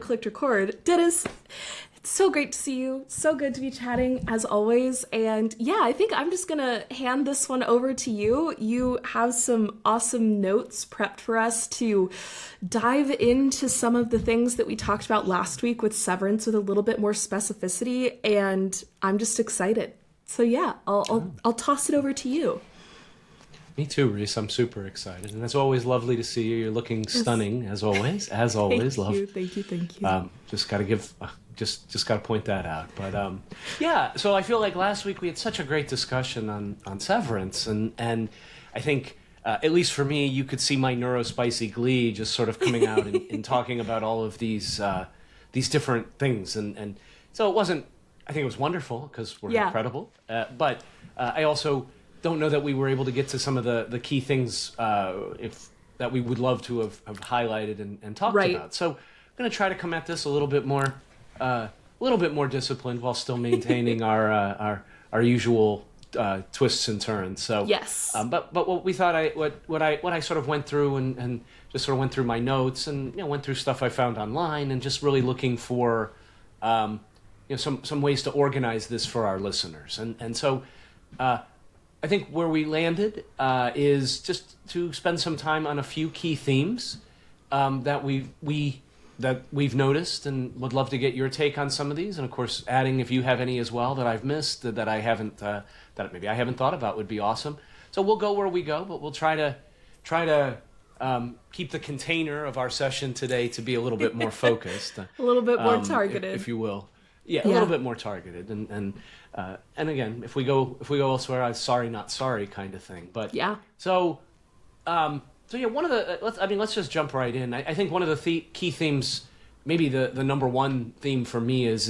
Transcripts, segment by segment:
clicked record. Dennis, it's so great to see you. So good to be chatting as always. And yeah, I think I'm just gonna hand this one over to you. You have some awesome notes prepped for us to dive into some of the things that we talked about last week with Severance with a little bit more specificity. And I'm just excited. So yeah, I'll toss it over to you. Me too, Reese. I'm super excited, and it's always lovely to see you. You're looking stunning, as always. As always, Thank you, thank you. Just gotta give, just gotta point that out. But yeah. So I feel like last week we had such a great discussion on Severance, and I think at least for me, you could see my neurospicy glee just sort of coming out and talking about all of these different things, and so it wasn't. I think it was wonderful because we're incredible, but I also don't know that we were able to get to some of the key things that we would love to have highlighted and talked about. So I'm going to try to come at this a little bit more disciplined while still maintaining our usual twists and turns. So yes, but what we thought what I sort of went through and just sort of went through my notes and went through stuff I found online and just really looking for some ways to organize this for our listeners and so. I think where we landed is just to spend some time on a few key themes that we've noticed, and would love to get your take on some of these. And of course, adding if you have any as well that I've missed that I haven't that maybe I haven't thought about would be awesome. So we'll go where we go, but we'll try to keep the container of our session today to be a little bit more focused, a little bit more targeted, if you will. Yeah, a little bit more targeted, and again, if we go elsewhere, I'm sorry, not sorry, kind of thing. But yeah. So yeah, one of the let's just jump right in. I think one of the key themes, maybe the number one theme for me is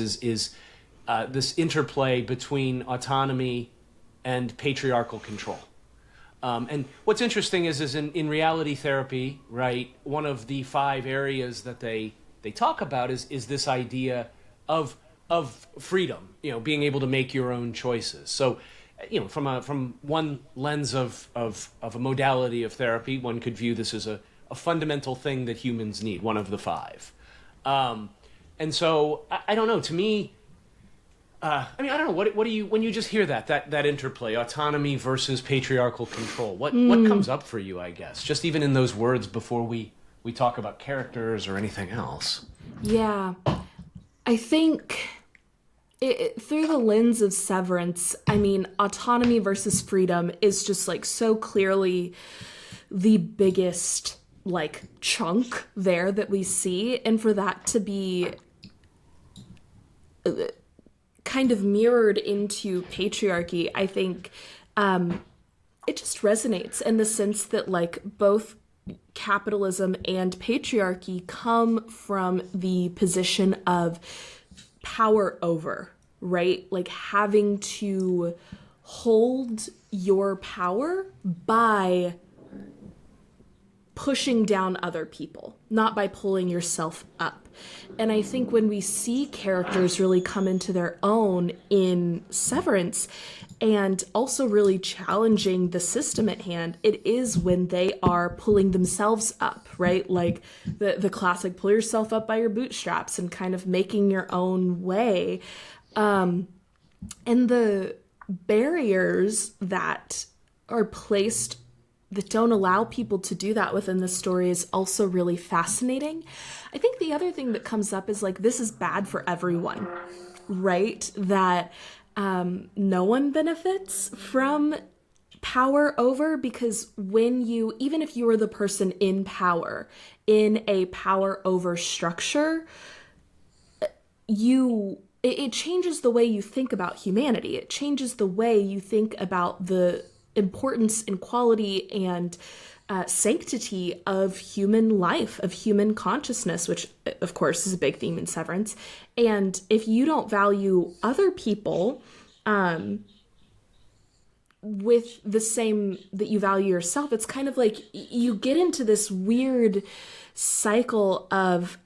this interplay between autonomy and patriarchal control. And what's interesting is in reality therapy, right? One of the 5 areas that they talk about is this idea of freedom, being able to make your own choices. So, from one lens of a modality of therapy, one could view this as a fundamental thing that humans need, one of the 5. And so, I don't know. To me, I don't know. What do you when you just hear that interplay, autonomy versus patriarchal control? What comes up for you? I guess just even in those words before we talk about characters or anything else. Yeah, I think. Through the lens of Severance, autonomy versus freedom is just so clearly the biggest chunk there that we see. And for that to be kind of mirrored into patriarchy, I think it just resonates in the sense that both capitalism and patriarchy come from the position of power over, right? Having to hold your power by pushing down other people, not by pulling yourself up. And I think when we see characters really come into their own in Severance and also really challenging the system at hand, it is when they are pulling themselves up, right? Like the classic pull yourself up by your bootstraps and kind of making your own way. And the barriers that are placed that don't allow people to do that within the story is also really fascinating. I think the other thing that comes up is this is bad for everyone, right? That no one benefits from power over, because even if you were the person in power, in a power over structure, it changes the way you think about humanity. It changes the way you think about the importance and quality and sanctity of human life, of human consciousness, which of course is a big theme in Severance. And if you don't value other people with the same that you value yourself, it's kind of you get into this weird cycle of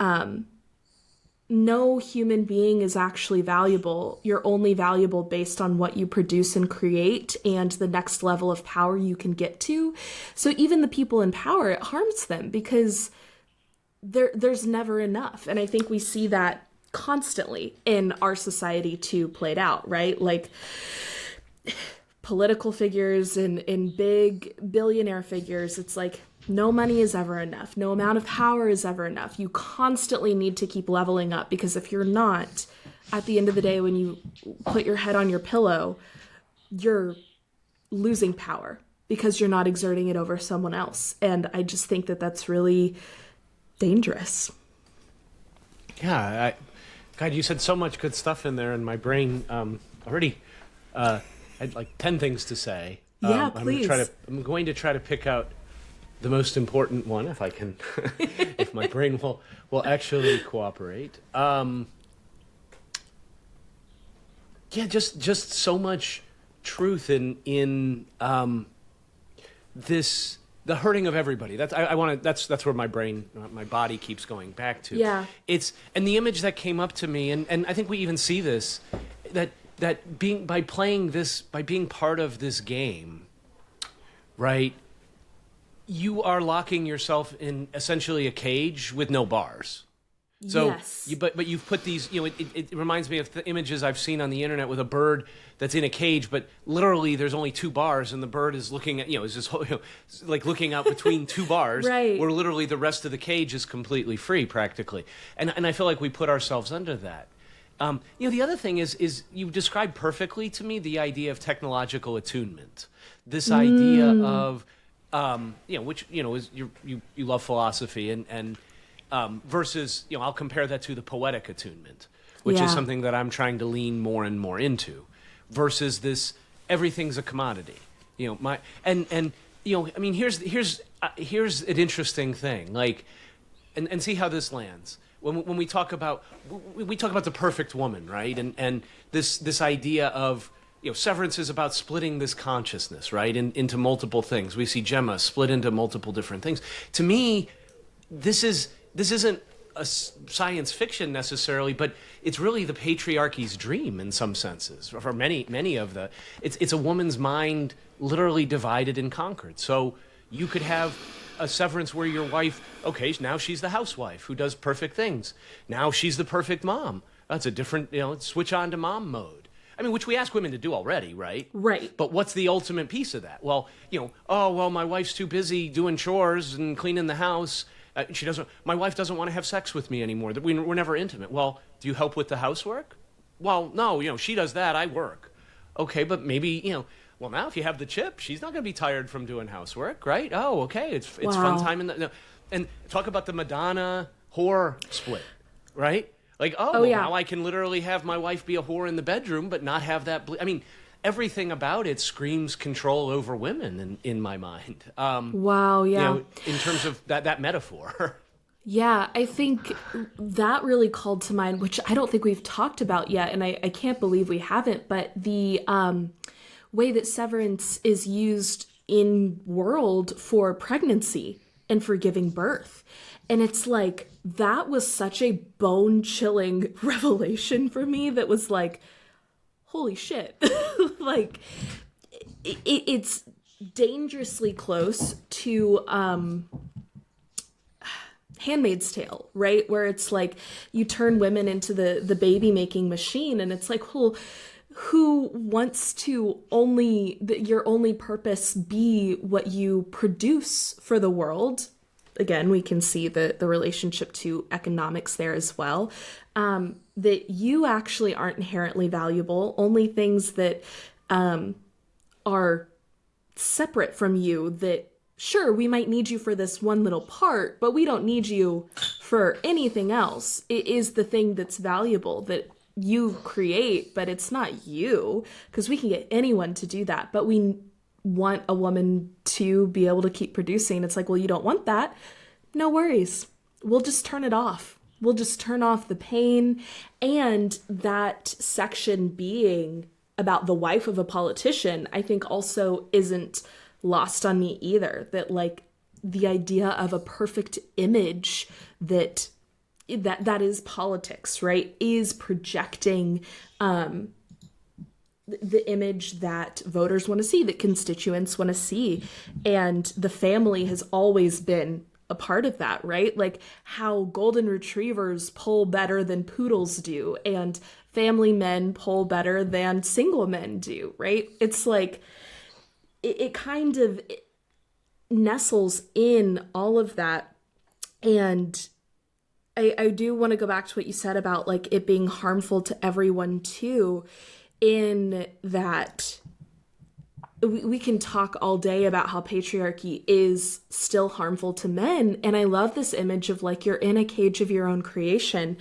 no human being is actually valuable. You're only valuable based on what you produce and create and the next level of power you can get to. So even the people in power, it harms them because there's never enough. And I think we see that constantly in our society too, played out, right? Like political figures and big billionaire figures, it's like no money is ever enough. No amount of power is ever enough. You constantly need to keep leveling up, because if you're not, at the end of the day, when you put your head on your pillow, you're losing power because you're not exerting it over someone else. And I just think that that's really dangerous. Yeah, God, you said so much good stuff in there, and my brain already had like 10 things to say. Yeah, please. I'm going to try to pick out the most important one, if I can, if my brain will actually cooperate. Yeah, just so much truth in this, the hurting of everybody. That's where my brain, my body keeps going back to. Yeah. And the image that came up to me, and I think we even see this, that being part of this game, right? You are locking yourself in essentially a cage with no bars. So, yes. But you've put these, it reminds me of the images I've seen on the internet with a bird that's in a cage, but literally there's only 2 bars, and the bird is looking at, is just like looking out between 2 bars, right, where literally the rest of the cage is completely free, practically. And I feel like we put ourselves under that. The other thing is you described perfectly to me the idea of technological attunement. This idea of, which, is you love philosophy and versus, I'll compare that to the poetic attunement, which is something that I'm trying to lean more and more into, versus this everything's a commodity. Here's an interesting thing, like, and see how this lands. When we talk about the perfect woman, right? And this idea of, Severance is about splitting this consciousness, right, into multiple things. We see Gemma split into multiple different things. To me, this isn't a science fiction necessarily, but it's really the patriarchy's dream in some senses. For many of it's a woman's mind literally divided and conquered. So you could have a Severance where your wife, okay, now she's the housewife who does perfect things. Now she's the perfect mom. That's a different, switch on to mom mode. I mean, which we ask women to do already, right? Right. But what's the ultimate piece of that? Well, my wife's too busy doing chores and cleaning the house. My wife doesn't want to have sex with me anymore. We're never intimate. Well, do you help with the housework? Well, no, she does that. I work. Okay, but maybe, well, now if you have the chip, she's not going to be tired from doing housework, right? Oh, okay, it's fun time in the... No. And talk about the Madonna whore split, right? Like, now I can literally have my wife be a whore in the bedroom, but not have that... everything about it screams control over women in my mind. Wow, yeah. In terms of that metaphor. Yeah, I think that really called to mind, which I don't think we've talked about yet, and I can't believe we haven't, but the way that Severance is used in world for pregnancy and for giving birth. And it's like, that was such a bone-chilling revelation for me that was like, holy shit. Like, it's dangerously close to Handmaid's Tale, right? Where it's like you turn women into the baby making machine, and it's like, well, who wants to your only purpose be what you produce for the world? Again, we can see the relationship to economics there as well. That you actually aren't inherently valuable. Only things that are separate from you, that sure, we might need you for this one little part, but we don't need you for anything else. It is the thing that's valuable that you create, but it's not you, because we can get anyone to do that. But we want a woman to be able to keep producing. It's like, well, you don't want that. No worries. We'll just turn it off. We'll just turn off the pain. And that section being about the wife of a politician, I think also isn't lost on me either. That like the idea of a perfect image that is politics, right? Is projecting the image that voters want to see, that constituents want to see. And the family has always been a part of that, right? Like how golden retrievers pull better than poodles do, and family men pull better than single men do, right? It's like it kind of nestles in all of that. And I do want to go back to what you said about like it being harmful to everyone too, in that we can talk all day about how patriarchy is still harmful to men. And I love this image of like you're in a cage of your own creation.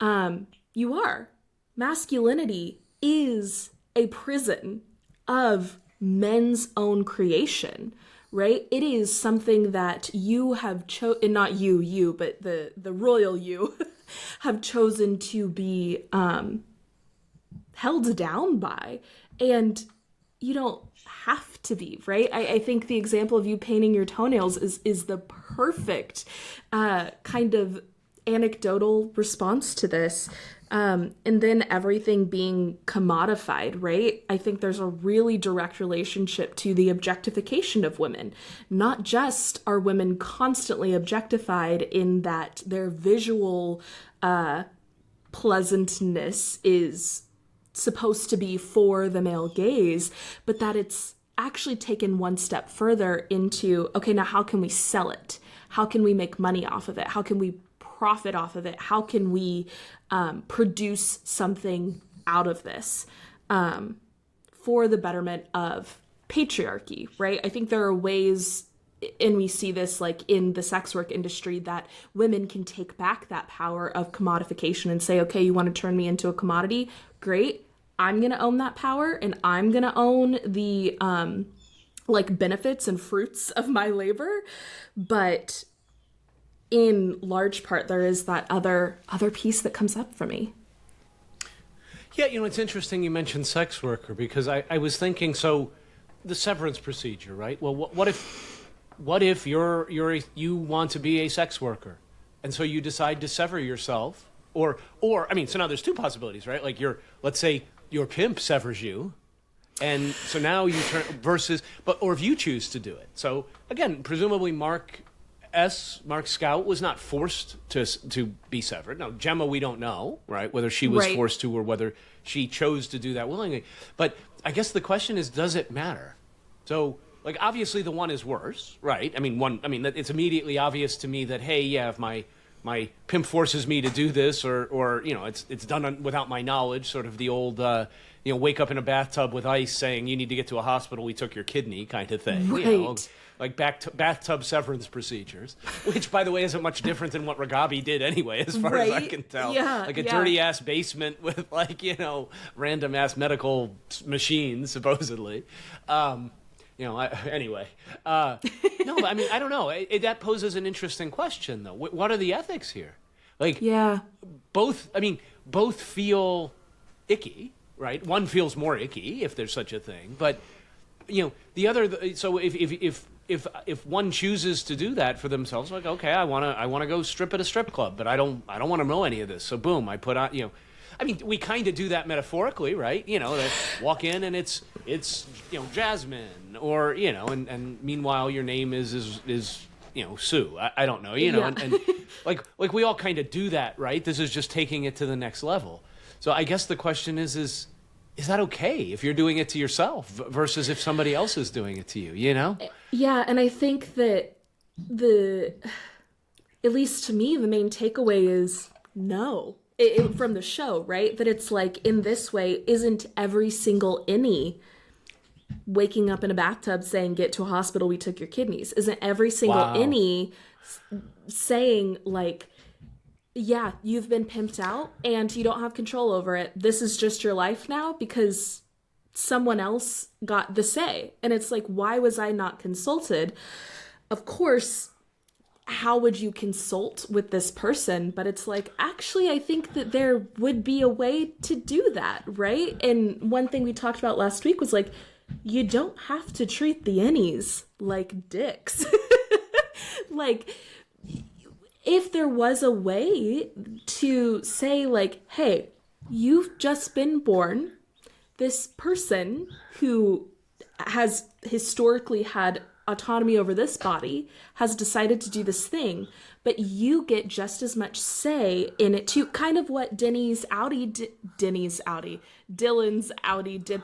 You are. Masculinity is a prison of men's own creation, right? It is something that you have chosen, not you, but the royal you have chosen to be held down by. And you don't have to be, right? I think the example of you painting your toenails is the perfect kind of anecdotal response to this. And then everything being commodified, right? I think there's a really direct relationship to the objectification of women. Not just are women constantly objectified in that their visual pleasantness is supposed to be for the male gaze, but that it's actually taken one step further into, okay, now how can we sell it? How can we make money off of it? How can we profit off of it? How can we produce something out of this for the betterment of patriarchy, right? I think there are ways, and we see this like in the sex work industry, that women can take back that power of commodification and say, okay, you want to turn me into a commodity? Great. I'm going to own that power, and I'm going to own the like benefits and fruits of my labor. But in large part, there is that other piece that comes up for me. Yeah, it's interesting you mentioned sex worker, because I was thinking, so the severance procedure, right? Well, what if you want to be a sex worker, and so you decide to sever yourself, or I mean, so now there's two possibilities, right? Like let's say your pimp severs you, and so now you turn or if you choose to do it. So again, presumably Mark Scout was not forced to be severed. Now, Gemma, we don't know, right, whether she was forced to or whether she chose to do that willingly. But I guess the question is, does it matter? So, like, obviously the one is worse, right? I mean, it's immediately obvious to me that, hey, yeah, if my pimp forces me to do this, or it's done without my knowledge, sort of the old wake up in a bathtub with ice saying you need to get to a hospital, we took your kidney kind of thing, right. Like bathtub severance procedures, which, by the way, isn't much different than what Ragabi did anyway, as far as I can tell. Yeah, like a dirty ass basement with random ass medical machines, supposedly. Anyway. No, but I mean, I don't know. That poses an interesting question, though. What are the ethics here? Like, yeah, both feel icky, right? One feels more icky, if there's such a thing, but the other. So if one chooses to do that for themselves, like, okay, I want to go strip at a strip club, but I don't want to know any of this. So boom, I put on, I mean, we kind of do that metaphorically, right? They walk in and it's Jasmine, or and meanwhile your name is Sue. I don't know, and like we all kind of do that, right? This is just taking it to the next level. So I guess the question is that okay if you're doing it to yourself versus if somebody else is doing it to you? Yeah, and I think that at least to me, the main takeaway is no. From the show, right? That it's like, in this way, isn't every single innie waking up in a bathtub saying, get to a hospital, we took your kidneys? Isn't every single innie saying, like, yeah, you've been pimped out and you don't have control over it. This is just your life now because someone else got the say. And it's like, why was I not consulted? Of course, how would you consult with this person? But it's like, actually, I think that there would be a way to do that, right? And one thing we talked about last week was like, you don't have to treat the innies like dicks. Like, if there was a way to say, like, hey, you've just been born, this person who has historically had autonomy over this body, has decided to do this thing, but you get just as much say in it too. Kind of what Dylan's Audi did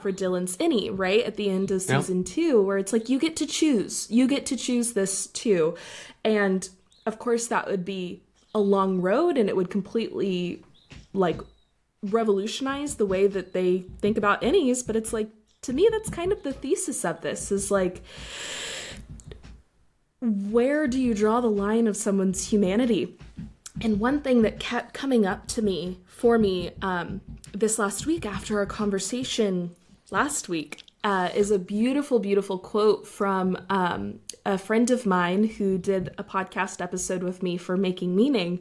for Dylan's innie, right? At the end of season 2, where it's like, you get to choose. You get to choose this too. And of course that would be a long road, and it would completely like revolutionize the way that they think about innies. But it's like, to me, that's kind of the thesis of this, is like, where do you draw the line of someone's humanity? And one thing that kept coming up for me this last week after our conversation last week is a beautiful, beautiful quote from a friend of mine who did a podcast episode with me for Making Meaning.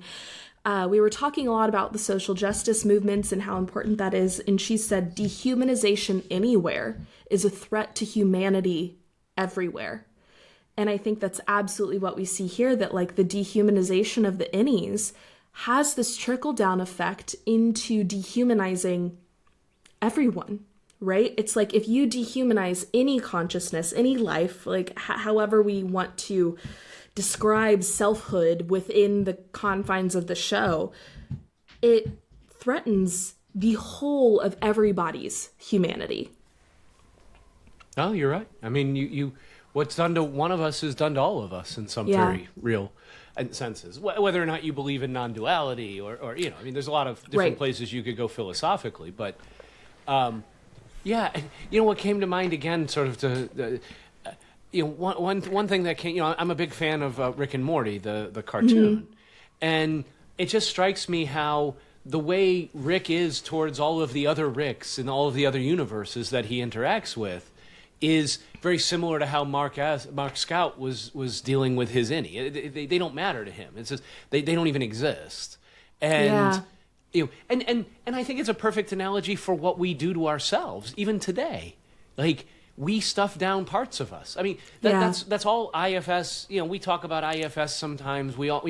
We were talking a lot about the social justice movements and how important that is. And she said, dehumanization anywhere is a threat to humanity everywhere. And I think that's absolutely what we see here, that like the dehumanization of the innies has this trickle-down effect into dehumanizing everyone, right? It's like, if you dehumanize any consciousness, any life, like however we want to describe selfhood within the confines of the show, it threatens the whole of everybody's humanity. Oh, you're right. I mean, you what's done to one of us is done to all of us in some very real senses. Whether or not you believe in non-duality or I mean, there's a lot of different places you could go philosophically, but what came to mind again, sort of one thing that came, I'm a big fan of Rick and Morty, the cartoon, and it just strikes me how the way Rick is towards all of the other Ricks and all of the other universes that he interacts with is very similar to how Mark Scout was dealing with his innie. They don't matter to him. It's just they don't even exist. And and I think it's a perfect analogy for what we do to ourselves even today. Like, we stuff down parts of us. I mean, that's all IFS. We talk about IFS sometimes. We all,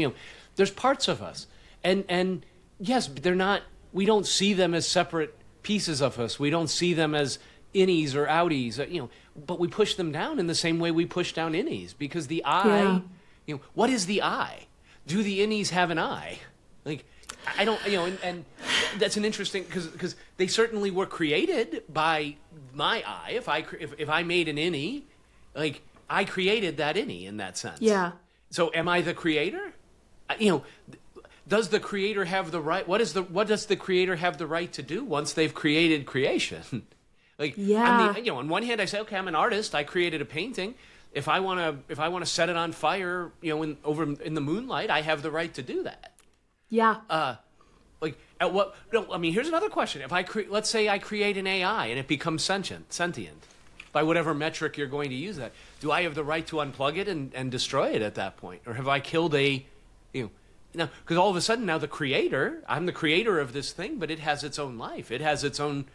there's parts of us, and yes, they're not. We don't see them as separate pieces of us. We don't see them as innies or outies. But we push them down in the same way we push down innies, because the I. What is the I? Do the innies have an I? Like, I don't, and that's an interesting, because they certainly were created by my I. If I made an innie, like, I created that innie in that sense. Yeah. So am I the creator? Does the creator have the right? What does the creator have the right to do once they've created creation? Like, on one hand, I say, okay, I'm an artist. I created a painting. If I want to set it on fire, over in the moonlight, I have the right to do that. Yeah. Like, at what? No, I mean, here's another question. If let's say I create an AI and it becomes sentient, by whatever metric you're going to use that, do I have the right to unplug it and destroy it at that point, or have I killed now? Because all of a sudden now I'm the creator of this thing, but it has its own life. It has its own,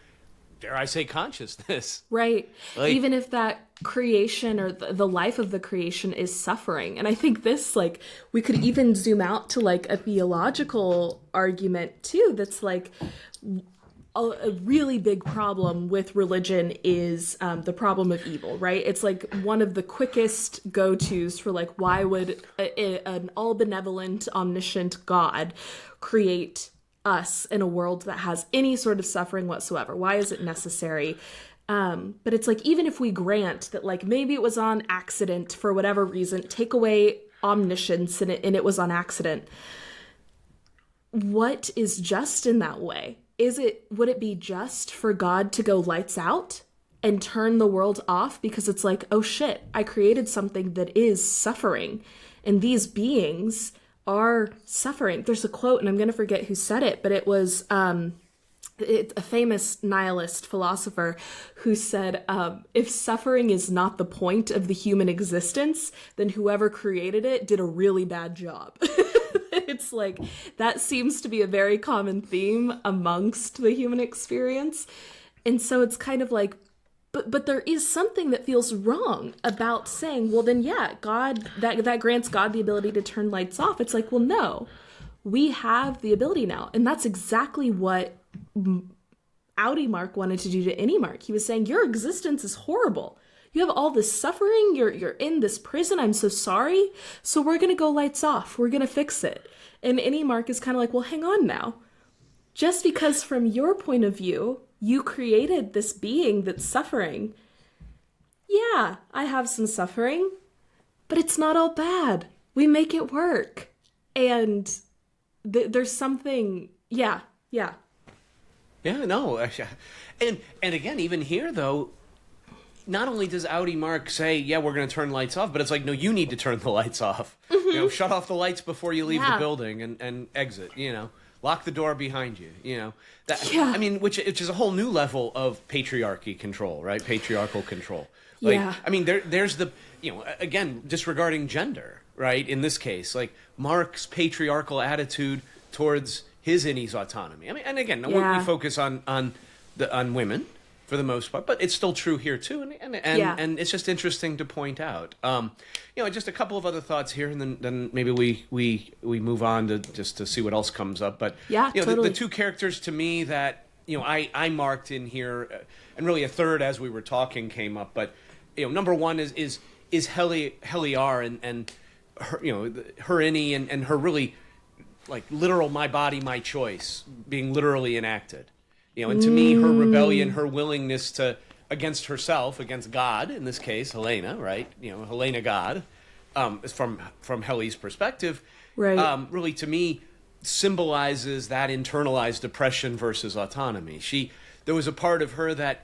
dare I say, consciousness. Right. Like, even if that creation or the life of the creation is suffering. And I think this, like, we could even zoom out to like a theological argument too, that's like a really big problem with religion is the problem of evil, right? It's like one of the quickest go-tos for like, why would an all-benevolent, omniscient God create us in a world that has any sort of suffering whatsoever? Why is it necessary? But it's like, even if we grant that, like, maybe it was on accident for whatever reason, take away omniscience and it was on accident. What is just in that way? Would it be just for God to go lights out and turn the world off because it's like, oh shit, I created something that is suffering and these beings are suffering? There's a quote, and I'm going to forget who said it, but it was a famous nihilist philosopher who said, if suffering is not the point of the human existence, then whoever created it did a really bad job. It's like, that seems to be a very common theme amongst the human experience. And so it's kind of like, but there is something that feels wrong about saying, well, then, yeah, God, that grants God the ability to turn lights off. It's like, well, no, we have the ability now. And that's exactly what Audi Mark wanted to do to any Mark. He was saying, your existence is horrible. You have all this suffering. You're in this prison. I'm so sorry. So we're going to go lights off. We're going to fix it. And Innie Mark is kind of like, well, hang on now. Just because from your point of view, you created this being that's suffering. Yeah, I have some suffering, but it's not all bad. We make it work. And there's something, yeah. Yeah, no. And again, even here, though, not only does Audi Mark say, yeah, we're going to turn lights off, but it's like, no, you need to turn the lights off. You know, shut off the lights before you leave the building and exit, you know. Lock the door behind you, you know. I mean, which is a whole new level of patriarchy control, right? Patriarchal control. Like, I mean, there's the, you know, again, disregarding gender, right? In this case, like Mark's patriarchal attitude towards his Innie's autonomy. I mean, and again, we focus on women for the most part, but it's still true here too, and it's just interesting to point out. You know, just a couple of other thoughts here, and then maybe we move on to see what else comes up. But you know, totally. the two characters to me that, you know, I marked in here, and really a third as we were talking came up. But you know, number one is Heliar and her, you know, her Innie and her really like literal my body, my choice being literally enacted. You know, and to me, her rebellion, her willingness to, against herself, against God, in this case, Helena, right? You know, Helena God, from Heli's perspective, right. Really, to me, symbolizes that internalized oppression versus autonomy. There was a part of her that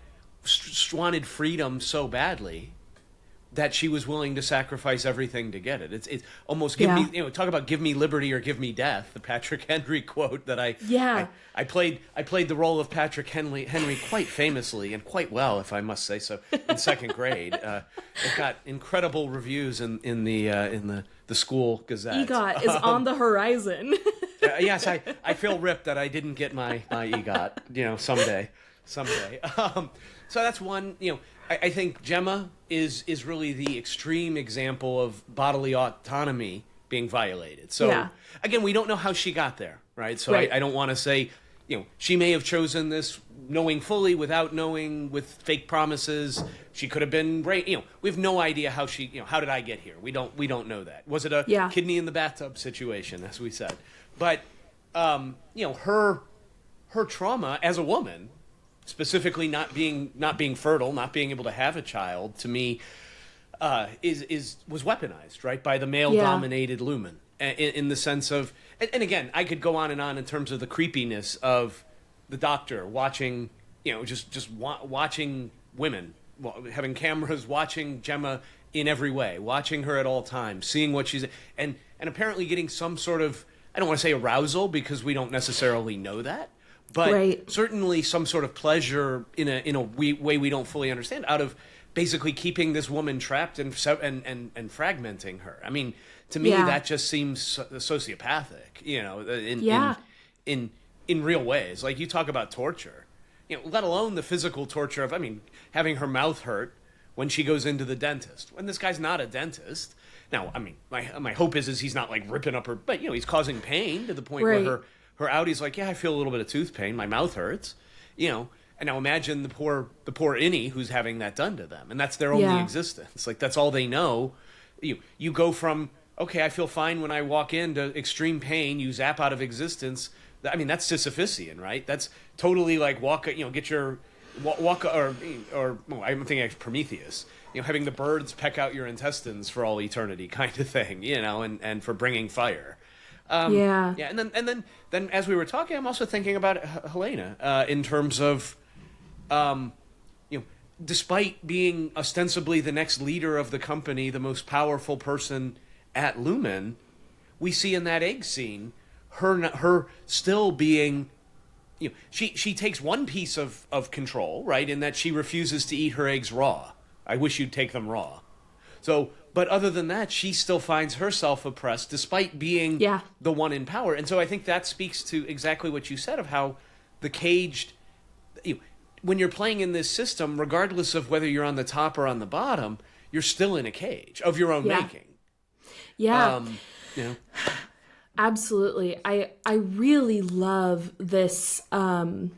wanted freedom so badly that she was willing to sacrifice everything to get it. It's almost give me, you know, talk about give me liberty or give me death. The Patrick Henry quote that I played the role of Patrick Henry quite famously and quite well, if I must say so, in second grade. It got incredible reviews in the school Gazette. EGOT is on the horizon. Yes, I feel ripped that I didn't get my EGOT. You know, someday. So that's one. You know, I think Gemma is really the extreme example of bodily autonomy being violated. So again, we don't know how she got there, right? So I don't want to say, you know, she may have chosen this knowing fully, without knowing, with fake promises. She could have been raped. You know, we have no idea how she. You know, how did I get here? We don't know that. Was it a kidney in the bathtub situation, as we said? But you know, her trauma as a woman, specifically not being fertile, not being able to have a child, to me, was weaponized, right, by the male-dominated lumen, in the sense of, and again, I could go on in terms of the creepiness of the doctor watching, you know, just watching women, having cameras watching Gemma in every way, watching her at all times, seeing what she's, and apparently getting some sort of, I don't want to say arousal because we don't necessarily know that, but certainly some sort of pleasure in a way we don't fully understand out of basically keeping this woman trapped and fragmenting her. I mean, to me, that just seems sociopathic, you know, in real ways. Like, you talk about torture, you know, let alone the physical torture of, I mean, having her mouth hurt when she goes into the dentist. When this guy's not a dentist. Now, I mean, my hope is he's not like ripping up her, but, you know, he's causing pain to the point where her Audi's like, yeah, I feel a little bit of tooth pain. My mouth hurts, you know. And now imagine the poor Innie who's having that done to them, and that's their only existence. Like, that's all they know. You go from, okay, I feel fine when I walk in, to extreme pain. You zap out of existence. I mean, that's Sisyphusian, right? That's totally like get your walk or I'm thinking of Prometheus. You know, having the birds peck out your intestines for all eternity, kind of thing. You know, and for bringing fire. And then as we were talking, I'm also thinking about Helena in terms of, you know, despite being ostensibly the next leader of the company, the most powerful person at Lumen, we see in that egg scene her still being, you know, she takes one piece of control, right, in that she refuses to eat her eggs raw. I wish you'd take them raw. So. But other than that, she still finds herself oppressed despite being the one in power. And so I think that speaks to exactly what you said of how the caged, when you're playing in this system, regardless of whether you're on the top or on the bottom, you're still in a cage of your own making. Yeah. You know? Absolutely. I really love this kind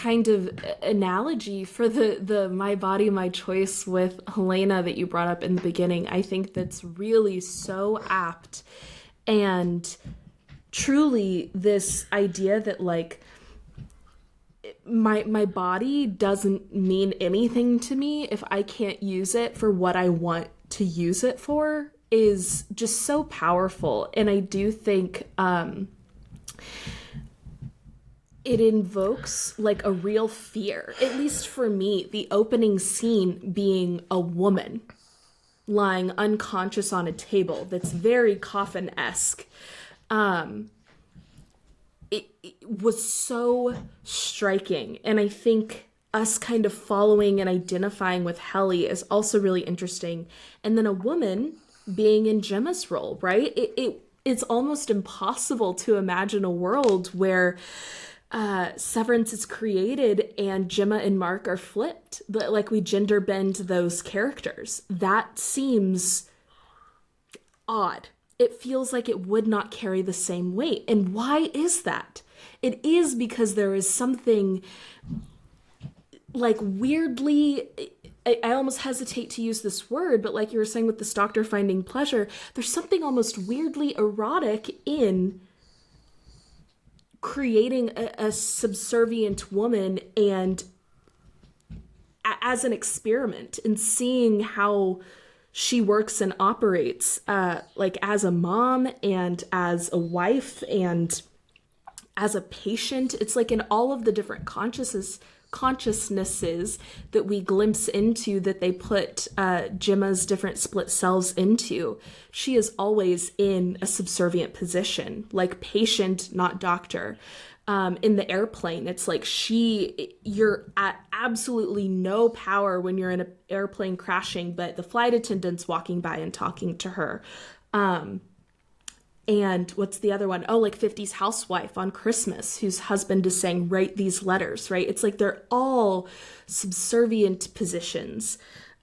kind of analogy for the my body, my choice with Helena that you brought up in the beginning, I think that's really so apt. And truly this idea that like my body doesn't mean anything to me if I can't use it for what I want to use it for is just so powerful. And I do think it invokes like a real fear, at least for me, the opening scene being a woman lying unconscious on a table that's very coffin-esque. It was so striking. And I think us kind of following and identifying with Helly is also really interesting. And then a woman being in Gemma's role, right? It's almost impossible to imagine a world where Severance is created and Gemma and Mark are flipped. Like we gender bend those characters. That seems odd. It feels like it would not carry the same weight. And why is that? It is because there is something like weirdly, I almost hesitate to use this word, but like you were saying with this doctor finding pleasure, there's something almost weirdly erotic in creating a subservient woman and as an experiment and seeing how she works and operates like as a mom and as a wife and as a patient. It's like in all of the different consciousnesses that we glimpse into that they put Gemma's different split selves into, she is always in a subservient position, like patient, not doctor. In the airplane, it's like you're at absolutely no power when you're in an airplane crashing, but the flight attendant's walking by and talking to her. And what's the other one? Oh, like 50's housewife on Christmas, whose husband is saying, write these letters, right? It's like they're all subservient positions.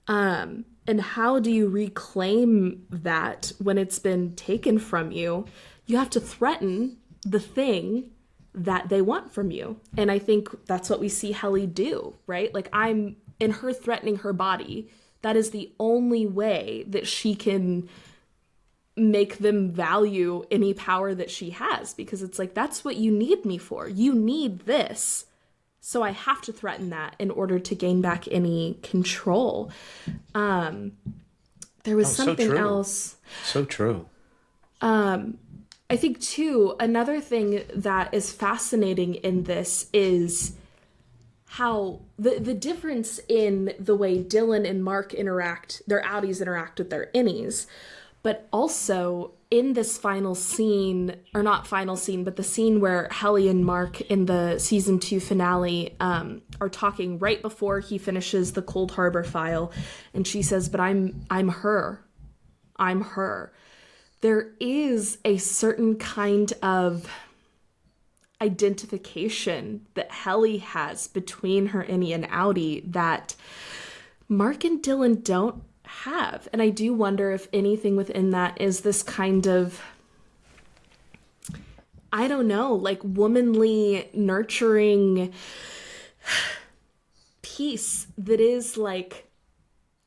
And how do you reclaim that when it's been taken from you? You have to threaten the thing that they want from you. And I think that's what we see Helly do, right? Like I'm in her threatening her body. That is the only way that she can make them value any power that she has, because it's like, that's what you need me for. You need this. So I have to threaten that in order to gain back any control. There was something so else. So true. I think too, another thing that is fascinating in this is how the difference in the way Dylan and Mark interact, their outies interact with their innies. But also in this final scene, or not final scene, but the scene where Helly and Mark in the season 2 finale are talking right before he finishes the Cold Harbor file. And she says, but I'm her. I'm her. There is a certain kind of identification that Helly has between her innie and outie that Mark and Dylan don't have. And I do wonder if anything within that is this kind of, I don't know, like womanly nurturing piece that is like,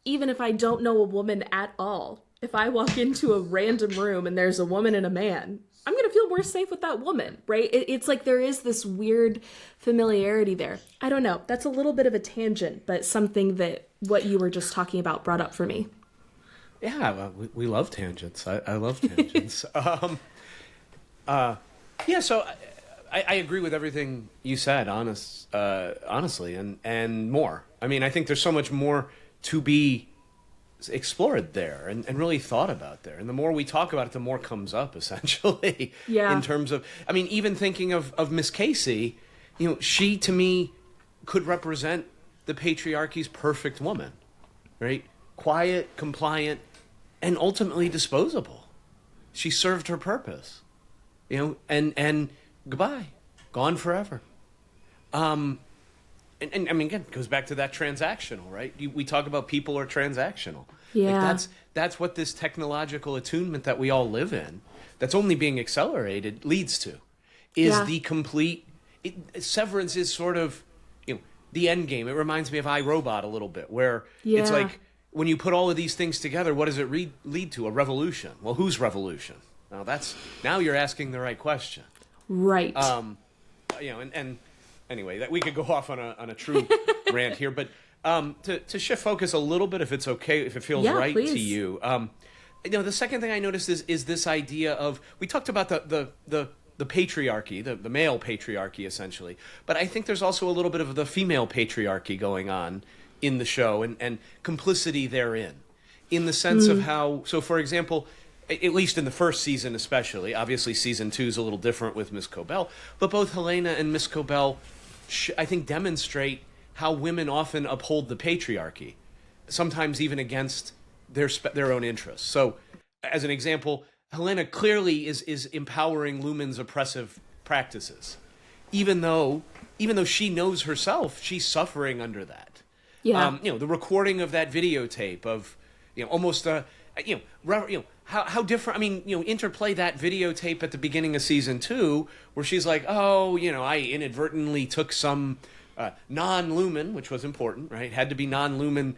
even if I don't know a woman at all, if I walk into a random room and there's a woman and a man, I'm going to feel more safe with that woman, right? It's like there is this weird familiarity there. I don't know. That's a little bit of a tangent, but something that what you were just talking about brought up for me. Yeah, well, we love tangents. I love tangents. Yeah, so I agree with everything you said, honestly, and more. I mean, I think there's so much more to be explored there and really thought about there. And the more we talk about it, the more comes up, essentially. Yeah. In terms of, I mean, even thinking of Miss Casey, you know, she, to me, could represent the patriarchy's perfect woman, right? Quiet, compliant, and ultimately disposable. She served her purpose, you know, and goodbye, gone forever. And I mean, again, it goes back to that transactional, right? We talk about people are transactional. Yeah. Like that's what this technological attunement that we all live in, that's only being accelerated, leads to, is the complete. Severance is sort of, the end game. It reminds me of iRobot a little bit, where Yeah. it's like when you put all of these things together, what does it lead to? A revolution. Well, whose revolution? Now you're asking the right question. Right. And anyway, that we could go off on a true rant here, but to shift focus a little bit, if it's okay, if it feels right please. to you. The second thing I noticed is this idea of, we talked about the patriarchy, the male patriarchy essentially, but I think there's also a little bit of the female patriarchy going on in the show, and complicity therein, in the sense of how, so for example, at least in the first season especially, obviously season 2 is a little different with Miss Cobell, but both Helena and Miss Cobell, I think, demonstrate how women often uphold the patriarchy, sometimes even against their own interests. So, as an example, Helena clearly is empowering Lumen's oppressive practices, even though she knows herself she's suffering under that. Yeah. The recording of that videotape of, almost how different. I mean, interplay that videotape at the beginning of season 2, where she's like, I inadvertently took some non-lumen, which was important, right? Had to be non-lumen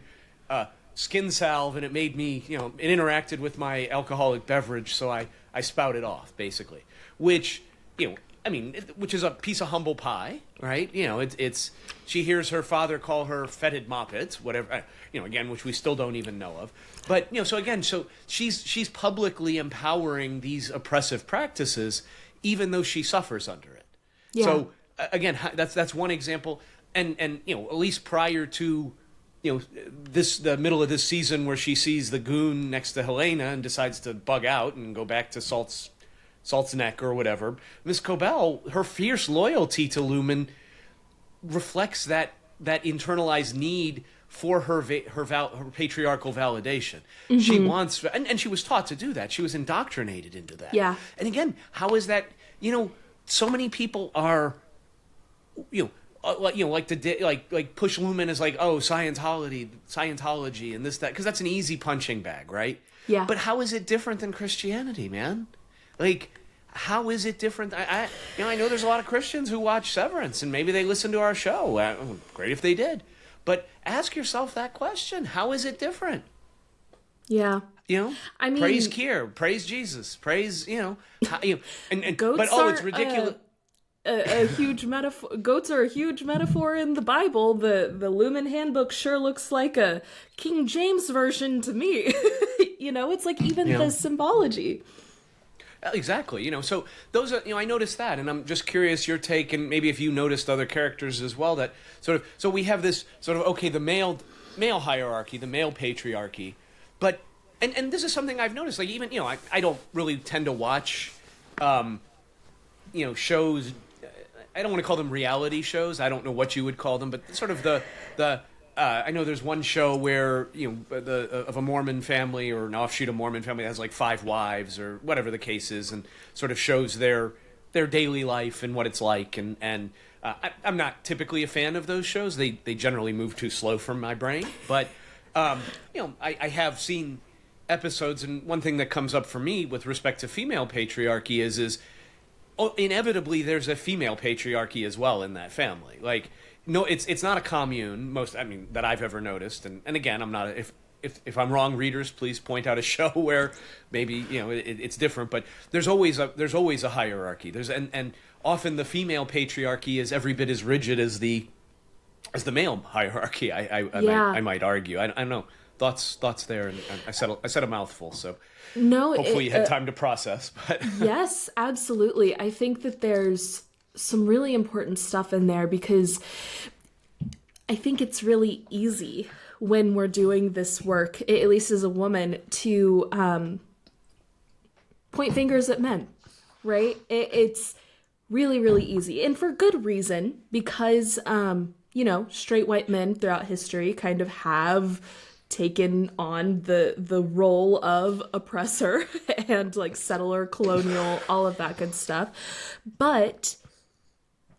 skin salve, and it made me, it interacted with my alcoholic beverage, so I spouted off, basically. Which, which is a piece of humble pie, right? It's she hears her father call her fetid moppets, whatever, again, which we still don't even know of. But, so she's publicly empowering these oppressive practices, even though she suffers under it. Yeah. So, again, that's one example. And at least prior to, the middle of this season, where she sees the goon next to Helena and decides to bug out and go back to Salt's Neck or whatever, Miss Cobell, her fierce loyalty to Lumen reflects that internalized need for her patriarchal validation. Mm-hmm. She wants, and she was taught to do that. She was indoctrinated into that. Yeah. And again, how is that? So many people are, like push Lumen as like, Scientology and this, that, because that's an easy punching bag, right? Yeah. But how is it different than Christianity, man? Like, how is it different? I know there's a lot of Christians who watch Severance, and maybe they listen to our show. Great if they did. But ask yourself that question. How is it different? Yeah. I mean, praise Cohere, praise Jesus, praise, and goats it's ridiculous. A huge metaphor. Goats are a huge metaphor in the Bible. The Lumen Handbook sure looks like a King James version to me. It's like even the symbology. Exactly. So those are, I noticed that, and I'm just curious your take, and maybe if you noticed other characters as well, that so we have this the male hierarchy, the male patriarchy, but and this is something I've noticed, like, even, I don't really tend to watch, shows. I don't want to call them reality shows. I don't know what you would call them, but sort of the I know there's one show where, of a Mormon family, or an offshoot of Mormon family, that has like 5 wives or whatever the case is, and sort of shows their daily life and what it's like. And I'm not typically a fan of those shows. They generally move too slow for my brain. But, I have seen episodes, and one thing that comes up for me with respect to female patriarchy is inevitably there's a female patriarchy as well in that family. Like, no, it's not a commune, that I've ever noticed. And again, I'm not, if I'm wrong, readers, please point out a show where maybe, it's different, but there's always a hierarchy. And often the female patriarchy is every bit as rigid as the male hierarchy. I might argue. I don't know. Thoughts there, and I said a mouthful, so no, hopefully you had time to process. But yes, absolutely. I think that there's some really important stuff in there, because I think it's really easy when we're doing this work, at least as a woman, to point fingers at men, right? It's really, really easy, and for good reason, because straight white men throughout history kind of have taken on the role of oppressor and like settler, colonial, all of that good stuff. But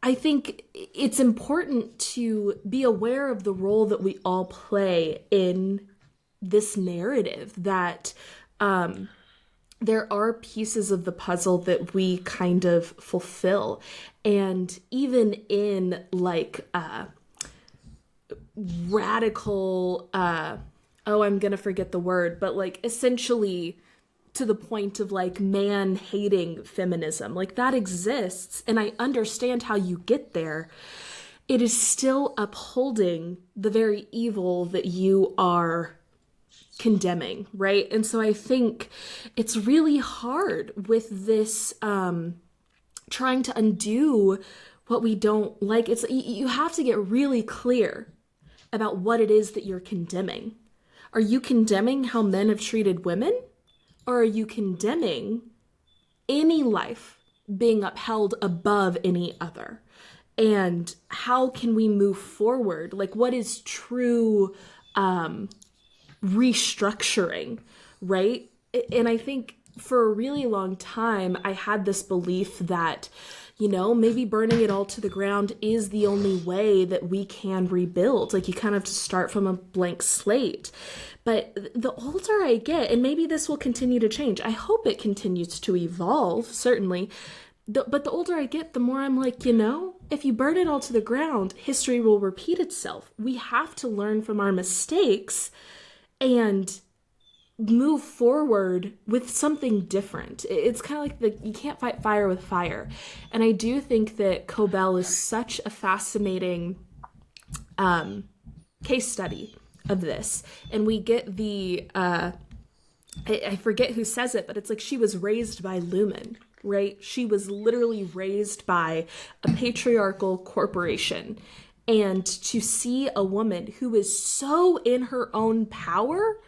I think it's important to be aware of the role that we all play in this narrative, that there are pieces of the puzzle that we kind of fulfill. And even in like radical, I'm gonna forget the word, but like essentially to the point of like man hating feminism. Like that exists, and I understand how you get there. It is still upholding the very evil that you are condemning, right? And so I think it's really hard with this trying to undo what we don't like. It's you have to get really clear about what it is that you're condemning. Are you condemning how men have treated women? Or are you condemning any life being upheld above any other? And how can we move forward? Like, what is true restructuring, right? And I think for a really long time, I had this belief that, maybe burning it all to the ground is the only way that we can rebuild. Like, you kind of have to start from a blank slate. But the older I get, and maybe this will continue to change, I hope it continues to evolve, certainly. But the older I get, the more I'm like, if you burn it all to the ground, history will repeat itself. We have to learn from our mistakes and move forward with something different. It's kind of like you can't fight fire with fire. And I do think that Cobell is such a fascinating case study of this. And we get I forget who says it, but it's like she was raised by Lumen, right? She was literally raised by a patriarchal corporation. And to see a woman who is so in her own power,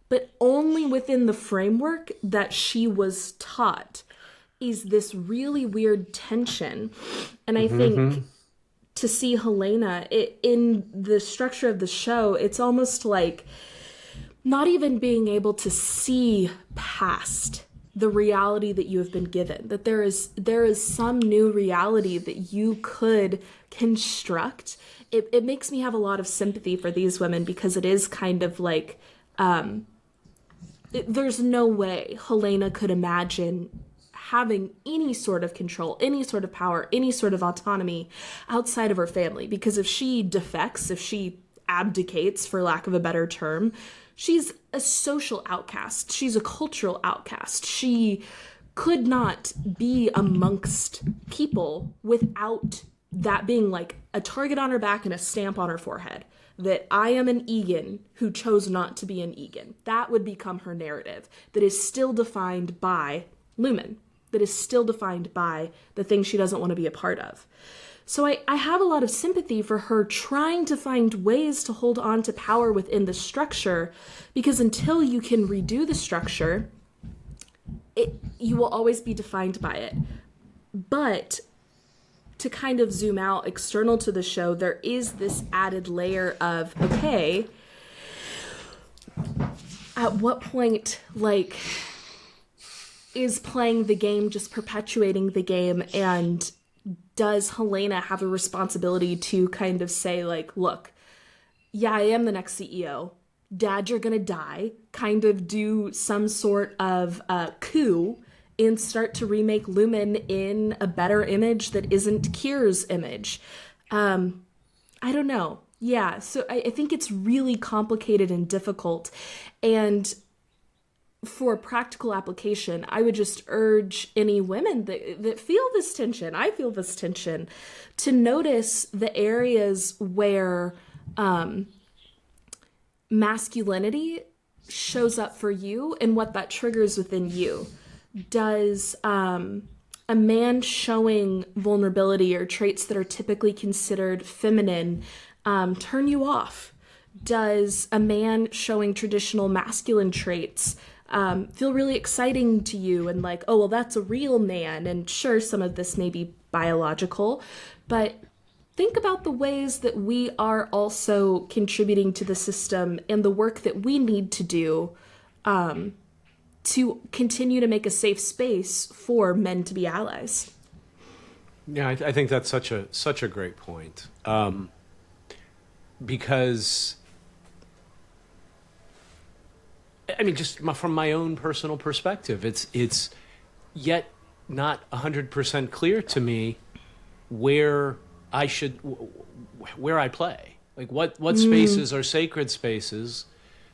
but only within the framework that she was taught, is this really weird tension. And I think to see Helena in the structure of the show, it's almost like not even being able to see past the reality that you have been given, that there is some new reality that you could construct. It makes me have a lot of sympathy for these women, because it is kind of like there's no way Helena could imagine having any sort of control, any sort of power, any sort of autonomy outside of her family. Because if she defects, if she abdicates, for lack of a better term, she's a social outcast. She's a cultural outcast. She could not be amongst people without that being like a target on her back and a stamp on her forehead. That I am an Egan who chose not to be an Egan. That would become her narrative, that is still defined by Lumen, that is still defined by the thing she doesn't want to be a part of. So I have a lot of sympathy for her trying to find ways to hold on to power within the structure, because until you can redo the structure, you will always be defined by it. But to kind of zoom out external to the show, there is this added layer of, okay, at what point, like, is playing the game just perpetuating the game? And does Helena have a responsibility to kind of say, like, look, yeah, I am the next CEO. Dad, you're gonna die. Kind of do some sort of coup and start to remake Lumen in a better image that isn't Kier's image. I don't know. Yeah, so I think it's really complicated and difficult. And for practical application, I would just urge any women that feel this tension, I feel this tension, to notice the areas where masculinity shows up for you and what that triggers within you. Does a man showing vulnerability or traits that are typically considered feminine turn you off? Does a man showing traditional masculine traits feel really exciting to you and like, oh, well, that's a real man? And sure, some of this may be biological, but think about the ways that we are also contributing to the system and the work that we need to do to continue to make a safe space for men to be allies. Yeah, I think that's such a great point, because I mean, just from my own personal perspective, it's yet not 100% clear to me where I play. Like what spaces are sacred spaces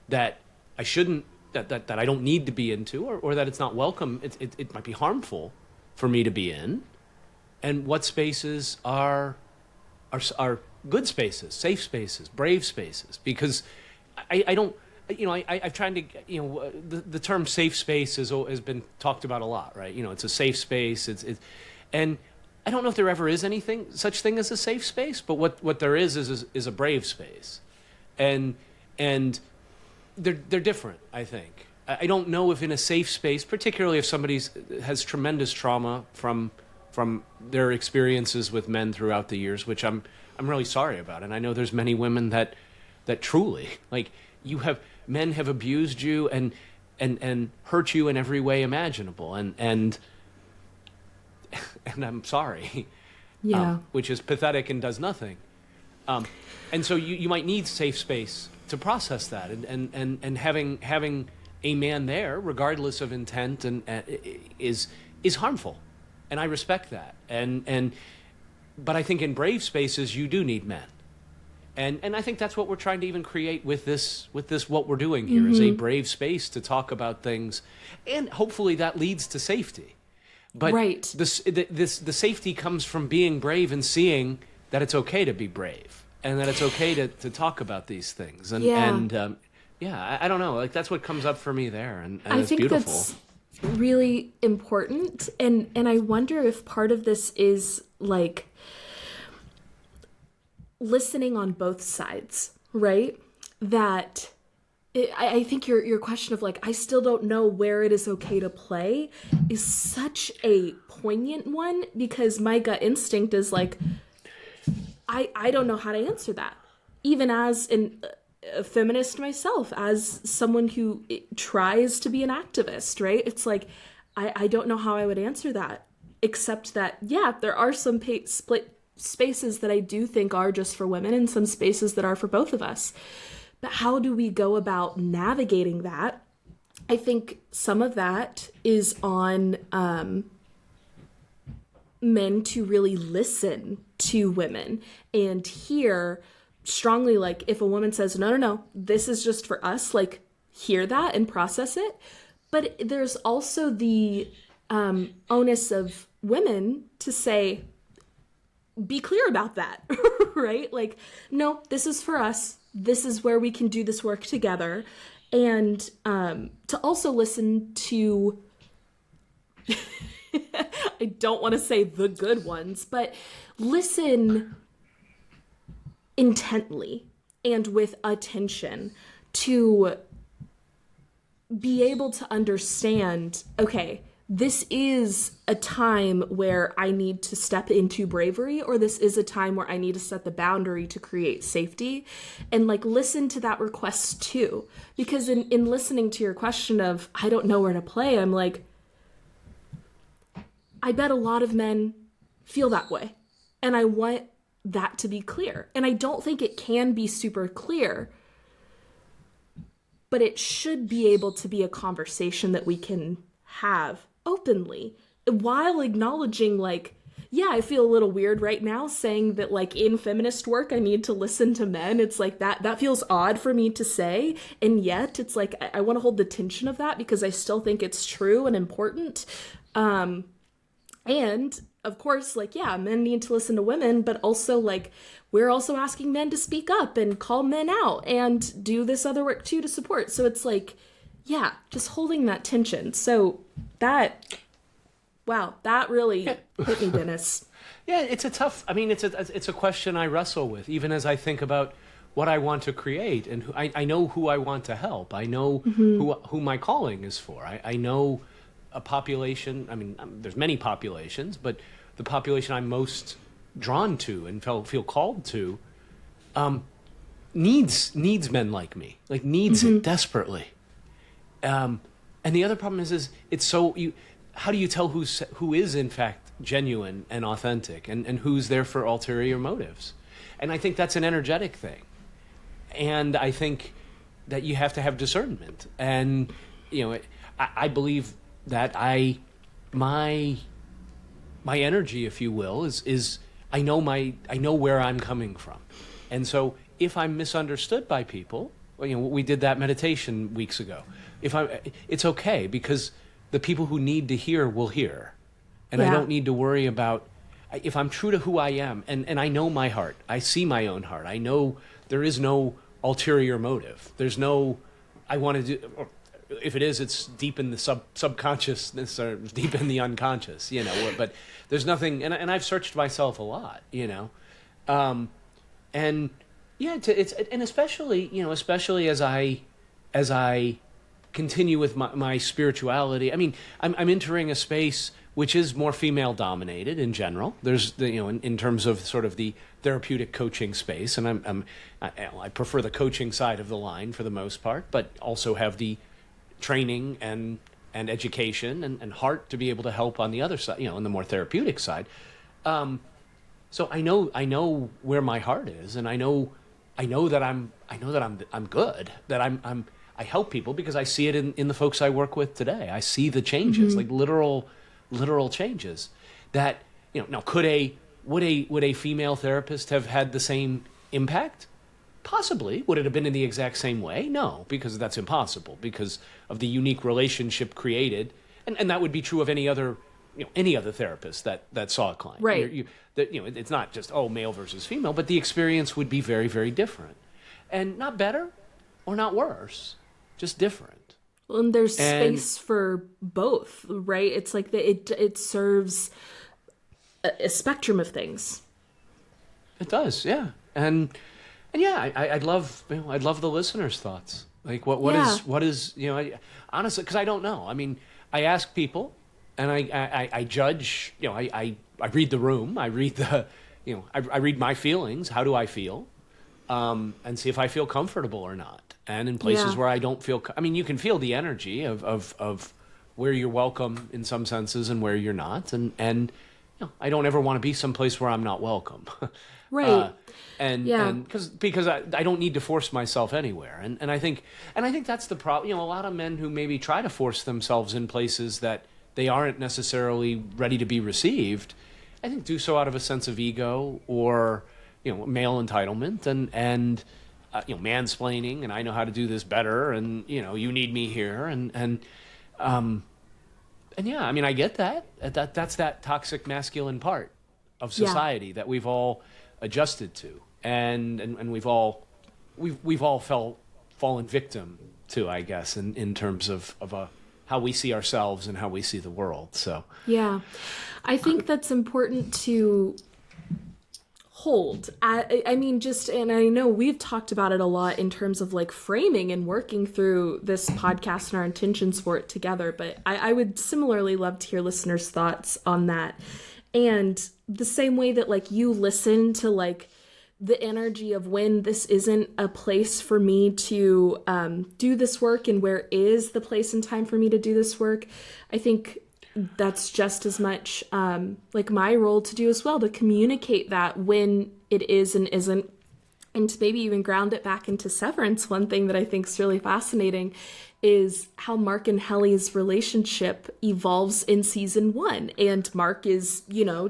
that I shouldn't, that I don't need to be into, or that it's not welcome, it might be harmful for me to be in, and what spaces are good spaces, safe spaces, brave spaces, because I don't, I've tried to, the term safe space has been talked about a lot, right? It's a safe space, and I don't know if there ever is such thing as a safe space, but what there is a brave space, and they're different, I think. I don't know if in a safe space, particularly if somebody has tremendous trauma from their experiences with men throughout the years, which I'm really sorry about, and I know there's many women that truly, like, men have abused you and hurt you in every way imaginable, and I'm sorry, which is pathetic and does nothing, and so you might need safe space to process that, and having a man there, regardless of intent, and is harmful, and I respect that, but I think in brave spaces you do need men, and I think that's what we're trying to even create with this what we're doing here is a brave space to talk about things, and hopefully that leads to safety. But the safety comes from being brave and seeing that it's okay to be brave, and that it's okay to talk about these things, I don't know, like, that's what comes up for me there, and I it's think beautiful. that's really important, and I wonder if part of this is like listening on both sides, right? That I think your question of like, I still don't know where it is okay to play is such a poignant one, because my gut instinct is like, I don't know how to answer that. Even as a feminist myself, as someone who tries to be an activist, right? It's like, I don't know how I would answer that, except that, yeah, there are some split spaces that I do think are just for women and some spaces that are for both of us. But how do we go about navigating that? I think some of that is on men to really listen to women and hear strongly, like, if a woman says, no, this is just for us, like, hear that and process it. But there's also the onus of women to say, be clear about that, right? Like, no, this is for us. This is where we can do this work together. And to also listen to, I don't want to say the good ones, but listen intently and with attention to be able to understand, okay, this is a time where I need to step into bravery, or this is a time where I need to set the boundary to create safety, and like listen to that request too. Because in listening to your question of, I don't know where to play, I'm like, I bet a lot of men feel that way. And I want that to be clear. And I don't think it can be super clear, but it should be able to be a conversation that we can have openly, while acknowledging, like, yeah, I feel a little weird right now saying that, like, in feminist work I need to listen to men. It's like that feels odd for me to say, and yet it's like I want to hold the tension of that, because I still think it's true and important. And of course, like, yeah, men need to listen to women, but also, like, we're also asking men to speak up and call men out and do this other work too to support. So it's like, yeah, just holding that tension. So that really hit me, Dennis. Yeah, it's a tough, I mean, it's a question I wrestle with, even as I think about what I want to create, and I know who I want to help. I know who my calling is for. I know a population, I mean, there's many populations, but the population I'm most drawn to and feel called to needs men like me, like needs it desperately. And the other problem is it's so, how do you tell who is in fact genuine and authentic, and who's there for ulterior motives? And I think that's an energetic thing. And I think that you have to have discernment. And, I believe that my energy, if you will, is I know where I'm coming from. And so if I'm misunderstood by people, we did that meditation weeks ago. It's okay, because the people who need to hear will hear. And I don't need to worry about, if I'm true to who I am, and I know my heart, I see my own heart, I know there is no ulterior motive. There's no, I want to do, or if it is, it's deep in the subconsciousness or deep in the unconscious, but there's nothing, and I've searched myself a lot, and yeah, and especially as I continue with my spirituality. I mean, I'm entering a space which is more female dominated in general. There's in terms of sort of the therapeutic coaching space, and I prefer the coaching side of the line for the most part, but also have the training and education and heart to be able to help on the other side, on the more therapeutic side. So I know where my heart is, and I know that I'm good, that I help people because I see it in the folks I work with today. I see the changes, like literal changes that, now would a female therapist have had the same impact? Possibly. Would it have been in the exact same way? No, because that's impossible because of the unique relationship created. And that would be true of any other therapist that saw a client. Right. It's not just, male versus female, but the experience would be very, very different. And not better or not worse, just different. Well, and there's space for both, right? It's like it serves a spectrum of things. It does, yeah. And yeah, I'd love the listeners' thoughts. Like what is honestly, because I don't know. I mean, I ask people, and I judge. I read the room. I read I read my feelings. How do I feel? And see if I feel comfortable or not. And in places where I don't feel, you can feel the energy of where you're welcome in some senses and where you're not. And I don't ever want to be someplace where I'm not welcome. Right. And because I don't need to force myself anywhere. And I think that's the problem. A lot of men who maybe try to force themselves in places that they aren't necessarily ready to be received, I think do so out of a sense of ego or, male entitlement and mansplaining, and I know how to do this better, and you need me here, and yeah, I get that. That's that toxic masculine part of society that we've all adjusted to, and we've all fallen victim to, I guess, in terms of how we see ourselves and how we see the world. So yeah, I think that's important to hold. And I know we've talked about it a lot in terms of like framing and working through this podcast and our intentions for it together, but I would similarly love to hear listeners' thoughts on that. And the same way that like you listen to like the energy of when this isn't a place for me to do this work and where is the place and time for me to do this work, I think that's just as much like my role to do as well, to communicate that when it is and isn't, and to maybe even ground it back into Severance. One thing that I think is really fascinating is how Mark and Helly's relationship evolves in season 1. And Mark is,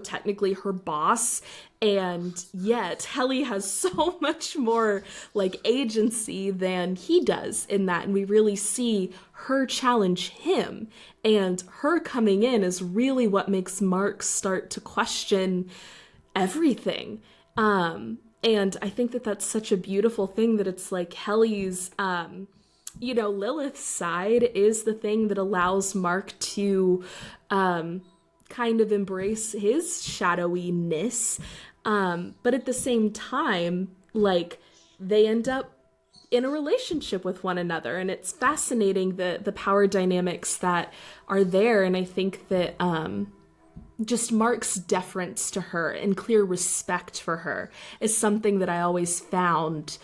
technically her boss, and yet Helly has so much more like agency than he does in that. And we really see her challenge him, and her coming in is really what makes Mark start to question everything. And I think that that's such a beautiful thing, that it's like Helly's, Lilith's side is the thing that allows Mark to kind of embrace his shadowiness. But at the same time, like, they end up in a relationship with one another, and it's fascinating the power dynamics that are there. And I think that just Mark's deference to her and clear respect for her is something that I always found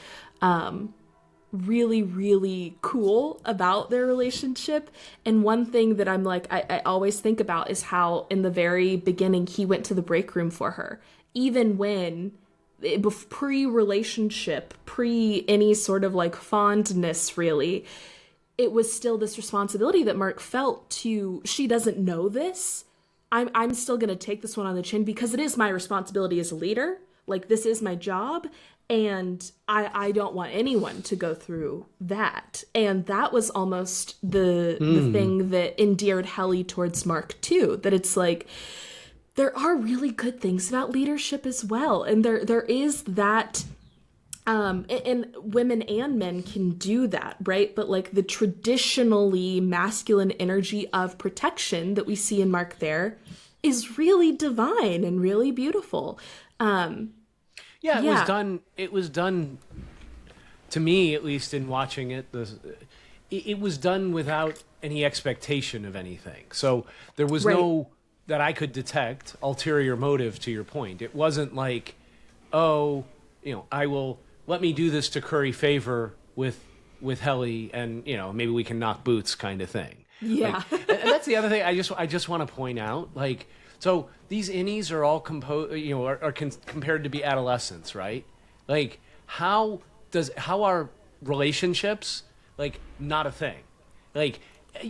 really, really cool about their relationship. And one thing that I'm like, I always think about is how in the very beginning he went to the break room for her, even when pre-relationship, pre any sort of like fondness, really, it was still this responsibility that Mark felt to, she doesn't know this, I'm still going to take this one on the chin because it is my responsibility as a leader. Like, this is my job. And I don't want anyone to go through that. And that was almost the thing that endeared Helly towards Mark too. That it's like, there are really good things about leadership as well. And there is that, and women and men can do that, right? But like the traditionally masculine energy of protection that we see in Mark there is really divine and really beautiful. It was done to me, at least in watching it, it was done without any expectation of anything. So there was no, that I could detect, ulterior motive to your point. It wasn't like, let me do this to curry favor with Helly and, maybe we can knock boots kind of thing. Yeah. Like, and that's the other thing I just want to point out. Like, so these innies are all compared to be adolescents, right? Like, how are relationships like not a thing? Like,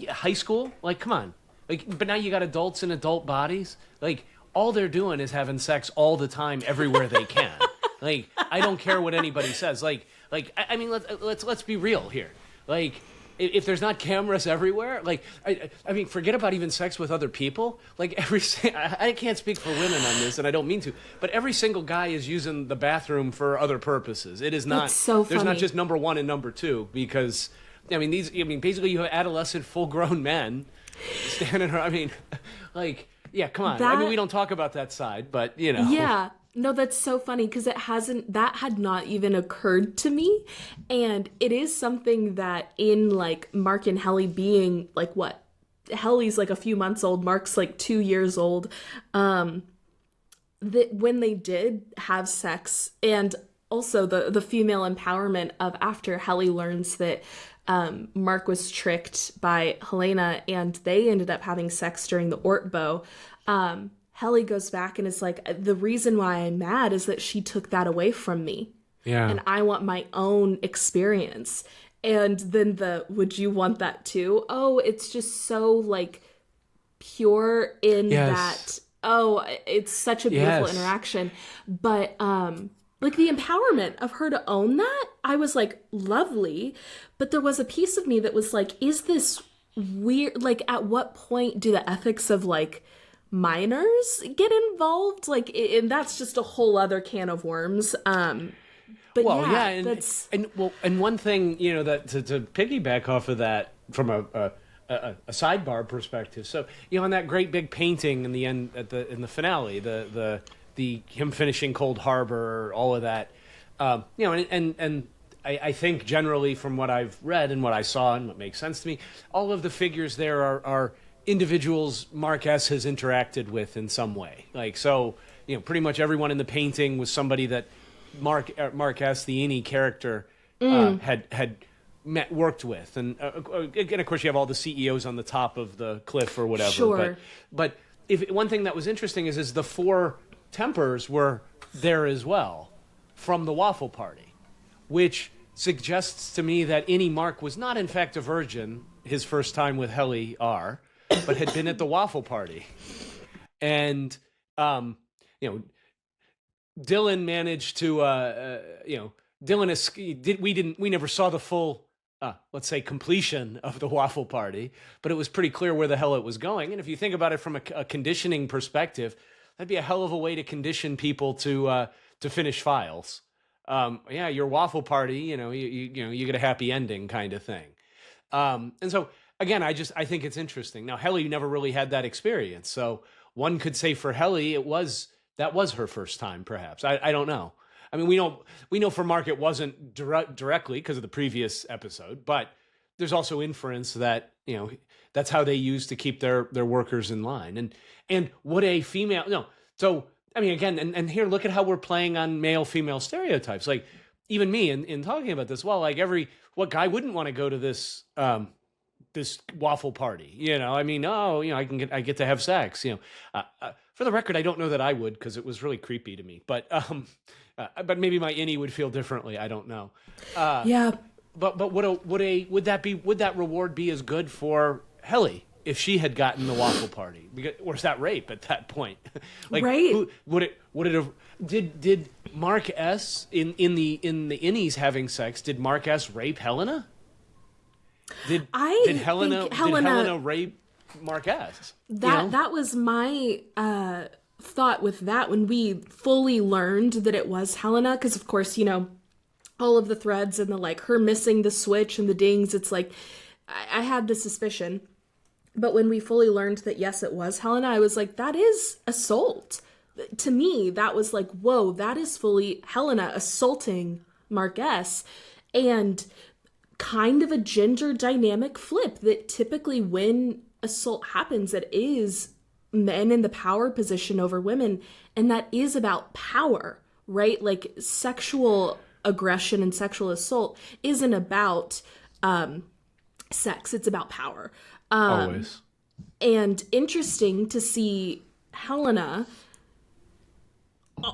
high school, like, come on. Like, but now you got adults in adult bodies. Like, all they're doing is having sex all the time, everywhere they can. Like, I don't care what anybody says. I mean, let's be real here. Like, if there's not cameras everywhere, like, I mean, forget about even sex with other people. Like, I can't speak for women on this, and I don't mean to, but every single guy is using the bathroom for other purposes. It is not. That's so funny. There's not just number one and number two, because, basically you have adolescent, full-grown men standing around. I mean, like, yeah, come on. I mean, we don't talk about that side, but, Yeah. No, that's so funny because that had not even occurred to me. And it is something that in like Mark and Helly being like what? Helly's like a few months old, Mark's like 2 years old. That when they did have sex, and also the female empowerment of after Helly learns that Mark was tricked by Helena and they ended up having sex during the Ortbo. Helly goes back and is like, the reason why I'm mad is that she took that away from me. Yeah. And I want my own experience. And then would you want that too? Oh, it's just so like pure in that, it's such a beautiful interaction. But like the empowerment of her to own that, I was like, lovely. But there was a piece of me that was like, is this weird? Like, at what point do the ethics of like minors get involved? Like, and that's just a whole other can of worms. And one thing, that to piggyback off of that from a sidebar perspective. So, on that great big painting in the end in the finale, the him finishing Cold Harbor, all of that, and I think generally from what I've read and what I saw and what makes sense to me, all of the figures there are individuals Mark S. has interacted with in some way. Like, so, pretty much everyone in the painting was somebody that Mark S., the Innie character, had worked with. And again, of course, you have all the CEOs on the top of the cliff or whatever. Sure. But one thing that was interesting is the four Tempers were there as well from the Waffle Party, which suggests to me that Innie Mark was not, in fact, a virgin his first time with Helly R., but had been at the Waffle Party. And, Dylan managed to, we never saw the full, let's say, completion of the Waffle Party, but it was pretty clear where the hell it was going. And if you think about it from a conditioning perspective, that'd be a hell of a way to condition people to finish files. Your Waffle Party, you get a happy ending kind of thing. And so, again, I think it's interesting. Now, Helly never really had that experience. So one could say for Helly, that was her first time, perhaps. I don't know. I mean, we know for Mark it wasn't directly because of the previous episode, but there's also inference that, that's how they use to keep their workers in line. And what a female, no. So, I mean, again, and here, look at how we're playing on male-female stereotypes. Like, even me in talking about this, well, like what guy wouldn't want to go to this waffle party? I mean, I get to have sex, for the record, I don't know that I would, because it was really creepy to me, but maybe my Innie would feel differently. I don't know. Yeah. But would that reward be as good for Helly? if she had gotten the waffle party, or is that rape at that point? Like, right? Would it have? Did Mark S. in the innies having sex? Did Mark S. rape Helena? Did Helena rape Mark S.? That was my thought with that when we fully learned that it was Helena, because of course, all of the threads and the like her missing the switch and the dings, it's like I had the suspicion. But when we fully learned that yes, it was Helena, I was like, that is assault. To me, that was like, whoa, that is fully Helena assaulting Mark S. And kind of a gender dynamic flip that typically when assault happens, it is men in the power position over women. And that is about power, right? Like sexual aggression and sexual assault isn't about sex. It's about power. Always. And interesting to see Helena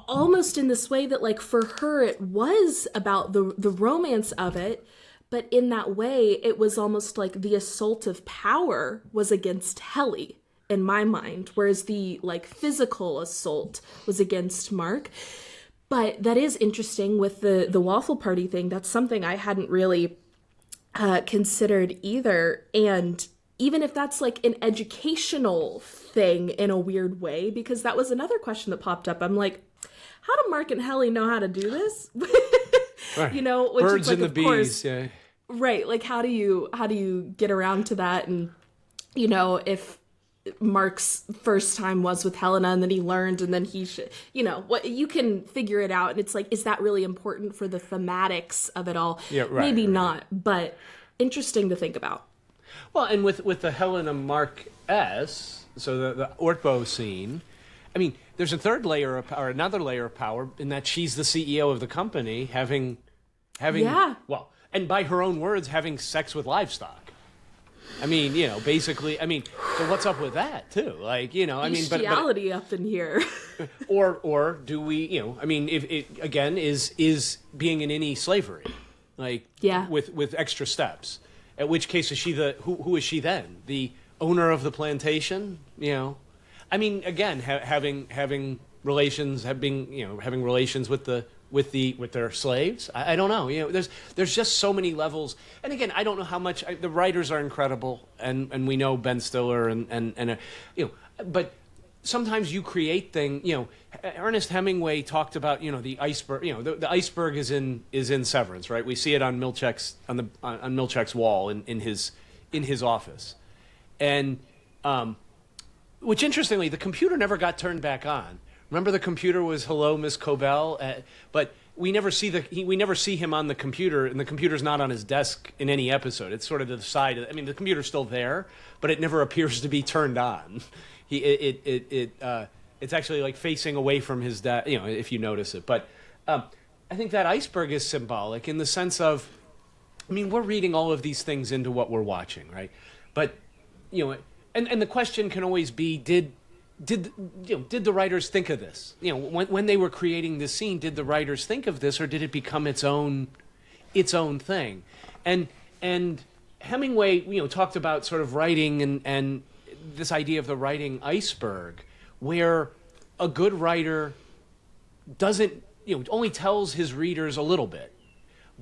almost in this way that, like, for her, it was about the romance of it. But in that way, it was almost like the assault of power was against Helly in my mind, whereas the, like, physical assault was against Mark. But that is interesting with the waffle party thing. That's something I hadn't really considered either. And even if that's like an educational thing in a weird way, because that was another question that popped up. I'm like, how do Mark and Helly know how to do this? Right. Which birds is like, and the of bees. Course, yeah. Right. Like, how do you get around to that? And, if Mark's first time was with Helena and then he learned and then he should, what you can figure it out. And it's like, is that really important for the thematics of it all? Yeah, right, Maybe right. not, but interesting to think about. Well, and with the Helena Mark S., so the Ortbo scene, I mean, there's a third layer of power, another layer of power in that she's the CEO of the company having, Yeah. well, and by her own words, having sex with livestock. I mean, basically, so what's up with that too? Like, Bestiality up in here. or do we, if it again is being in any slavery, like, yeah, with extra steps. At which case is she who is she then? The owner of the plantation? Again, having relations, having relations with their slaves. I don't know. There's just so many levels. And again, I don't know how much the writers are incredible, and we know Ben Stiller and but sometimes you create things. Ernest Hemingway talked about the iceberg. The iceberg is in Severance, right? We see it on Milchek's on Milchek's wall in his office, and which interestingly, the computer never got turned back on. Remember, the computer was "Hello, Miss Cobell," but we never see him on the computer, and the computer's not on his desk in any episode. It's sort of to the side. The computer's still there, but it never appears to be turned on. It's actually like facing away from his desk, if you notice it. But I think that iceberg is symbolic in the sense of, we're reading all of these things into what we're watching, right? But and the question can always be, did the writers think of this? When they were creating this scene, did the writers think of this, or did it become its own thing? And Hemingway, talked about sort of writing and this idea of the writing iceberg, where a good writer doesn't, only tells his readers a little bit,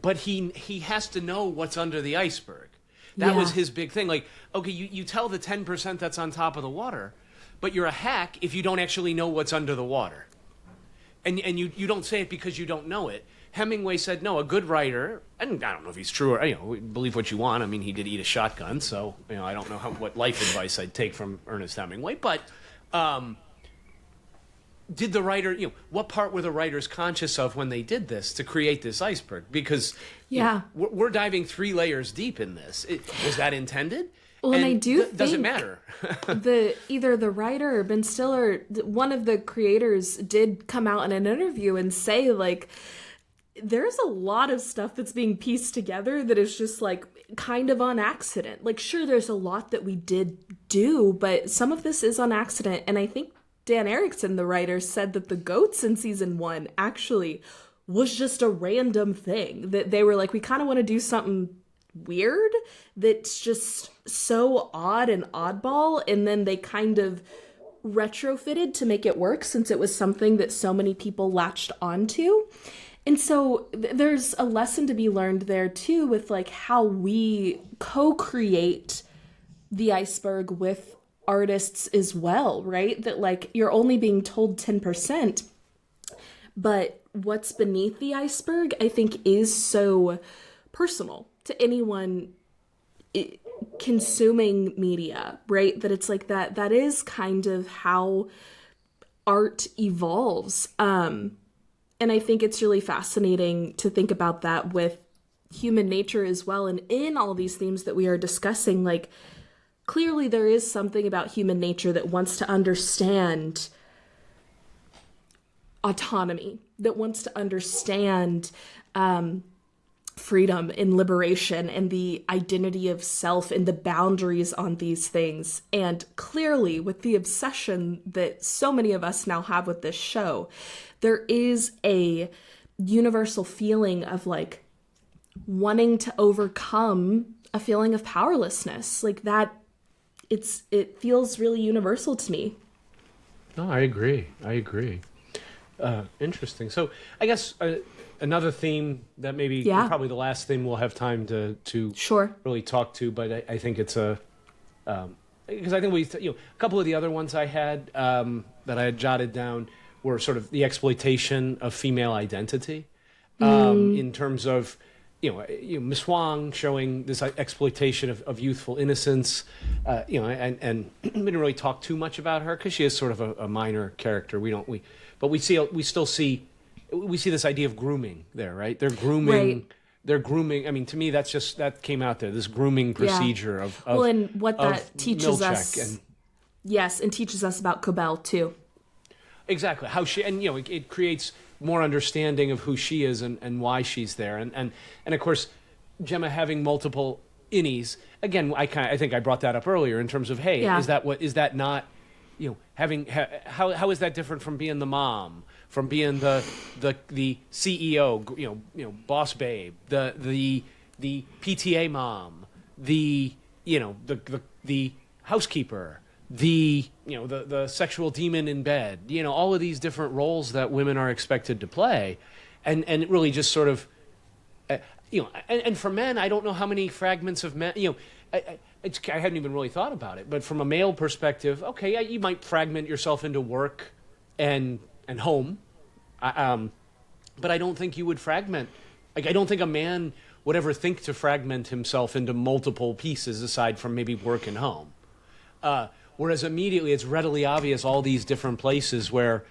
but he has to know what's under the iceberg. That was his big thing. Like, okay, you tell the 10% that's on top of the water, but you're a hack if you don't actually know what's under the water. And you don't say it because you don't know it. Hemingway said, no, a good writer, and I don't know if he's true or, believe what you want. He did eat a shotgun, so, I don't know what life advice I'd take from Ernest Hemingway. But did the writer, what part were the writers conscious of when they did this to create this iceberg? Because we're diving 3 layers deep in this. Was that intended? Well, and I do think... Does it matter? Either the writer or Ben Stiller, one of the creators, did come out in an interview and say, like, there's a lot of stuff that's being pieced together that is just, like, kind of on accident. Like, sure, there's a lot that we did do, but some of this is on accident. And I think Dan Erickson, the writer, said that the goats in season 1 actually was just a random thing. That they were like, we kind of want to do something weird, that's just so odd and oddball, and then they kind of retrofitted to make it work since it was something that so many people latched onto. And so there's a lesson to be learned there too, with like how we co-create the iceberg with artists as well, right? That like you're only being told 10%, but what's beneath the iceberg, I think, is so personal to anyone consuming media, right? That it's like that is kind of how art evolves. And I think it's really fascinating to think about that with human nature as well. And in all these themes that we are discussing, like, clearly there is something about human nature that wants to understand autonomy, that wants to understand freedom and liberation and the identity of self and the boundaries on these things. And clearly, with the obsession that so many of us now have with this show, there is a universal feeling of like wanting to overcome a feeling of powerlessness. Like that, it feels really universal to me. No, I agree. Interesting. So I guess another theme that maybe probably the last theme we'll have time to Sure. really talk to, but I think it's because I think a couple of the other ones I had that I had jotted down were sort of the exploitation of female identity in terms of Miss Wang showing this exploitation of youthful innocence, and we didn't really talk too much about her because she is sort of a minor character. But we still see this idea of grooming there, right? They're grooming. Right. They're grooming. I mean, to me, that came out there. This grooming procedure of well, and what that teaches Milchek us, yes, and teaches us about Cobell too. Exactly how she, and it creates more understanding of who she is and why she's there, and of course, Gemma having multiple innies. Again, I think I brought that up earlier in terms of is that not having how is that different from being the mom, from being the CEO, boss babe, the PTA mom, the housekeeper, the sexual demon in bed, all of these different roles that women are expected to play, and it really just sort of and for men, I don't know how many fragments of men, I hadn't even really thought about it, but from a male perspective, okay, you might fragment yourself into work and home, but I don't think you would fragment. Like, I don't think a man would ever think to fragment himself into multiple pieces aside from maybe work and home. Whereas immediately it's readily obvious all these different places where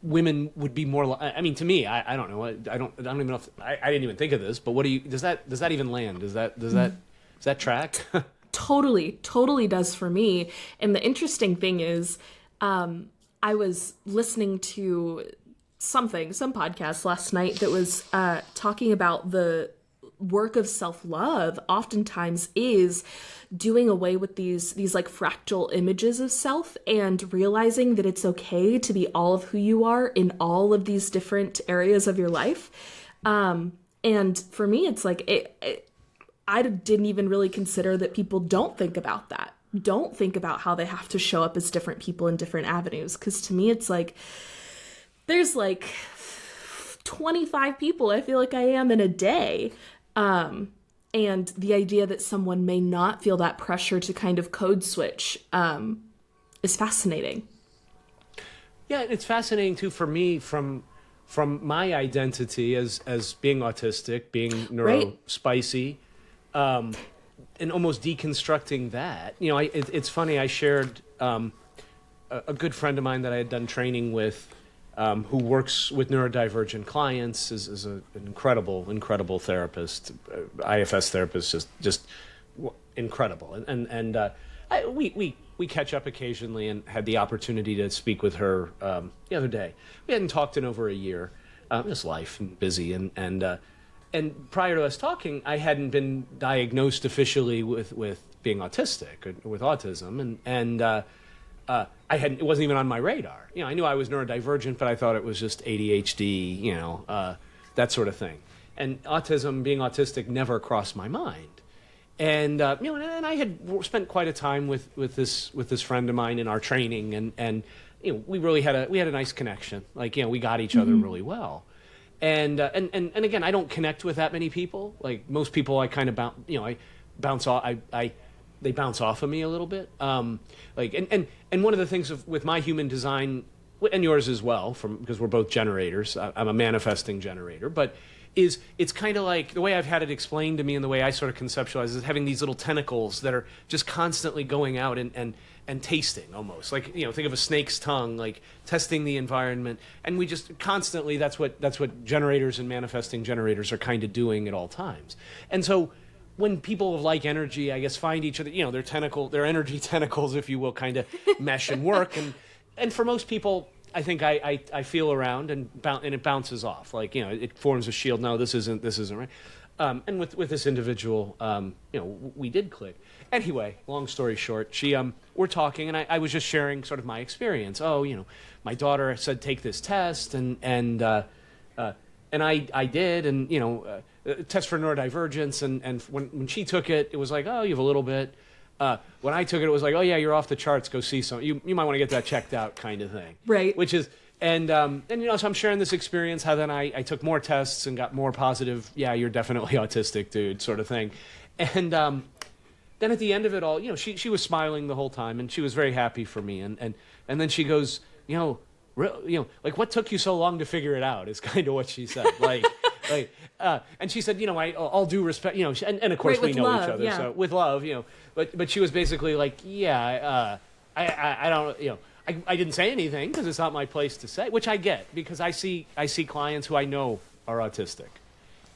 women would be more. I mean, to me, I don't know. I don't even know if I didn't even think of this. But what do you? Does that even land? Does that track? Totally does for me. And the interesting thing is, I was listening to some podcast last night that was talking about the work of self-love oftentimes is doing away with these like fractal images of self and realizing that it's okay to be all of who you are in all of these different areas of your life. And for me, it's like I didn't even really consider that people don't think about that. Don't think about how they have to show up as different people in different avenues. Because to me, it's like there's like 25 people I feel like I am in a day. And the idea that someone may not feel that pressure to kind of code switch is fascinating. Yeah, it's fascinating too for me from my identity as being autistic, being neurospicy, and almost deconstructing that. It's funny. I shared a good friend of mine that I had done training with, who works with neurodivergent clients, is an incredible therapist, IFS therapist, just incredible. And we catch up occasionally, and had the opportunity to speak with her the other day. We hadn't talked in over a year, just life and busy, and prior to us talking, I hadn't been diagnosed officially with being autistic or with autism, and it wasn't even on my radar. I knew I was neurodivergent, but I thought it was just ADHD, that sort of thing. And being autistic never crossed my mind. And and I had spent quite a time with this friend of mine in our training, and we really had a nice connection. Like, we got each other really well. And again, I don't connect with that many people. Like most people, I kind of bounce off. They bounce off of me a little bit. And one of the things with my human design, and yours as well, because we're both generators. I'm a manifesting generator, but it's kind of like the way I've had it explained to me, and the way I sort of conceptualize is having these little tentacles that are just constantly going out and tasting, almost like, think of a snake's tongue, like testing the environment. And we just constantly, that's what generators and manifesting generators are kind of doing at all times. And so when people of like energy, I guess, find each other, their energy tentacles, if you will, kind of mesh and work. And for most people, I think I feel around and it bounces off. Like, it forms a shield. No, this isn't right. And with this individual, we did click. Anyway, long story short, we're talking, and I was just sharing sort of my experience. Oh, my daughter said take this test, and I did, and test for neurodivergence, and when she took it, it was like, oh, you have a little bit. When I took it, it was like, oh yeah, you're off the charts. Go see some. You might want to get that checked out, kind of thing. Right. Which is, and so I'm sharing this experience. How then I took more tests and got more positive. Yeah, you're definitely autistic, dude, sort of thing. And then at the end of it all, she was smiling the whole time, and she was very happy for me. And then she goes, like, what took you so long to figure it out? Is kind of what she said. And she said, all due respect, and of course, right, we know love, each other, yeah. So with love, but she was basically like, yeah, I don't, I didn't say anything because it's not my place to say, which I get, because I see clients who I know are autistic,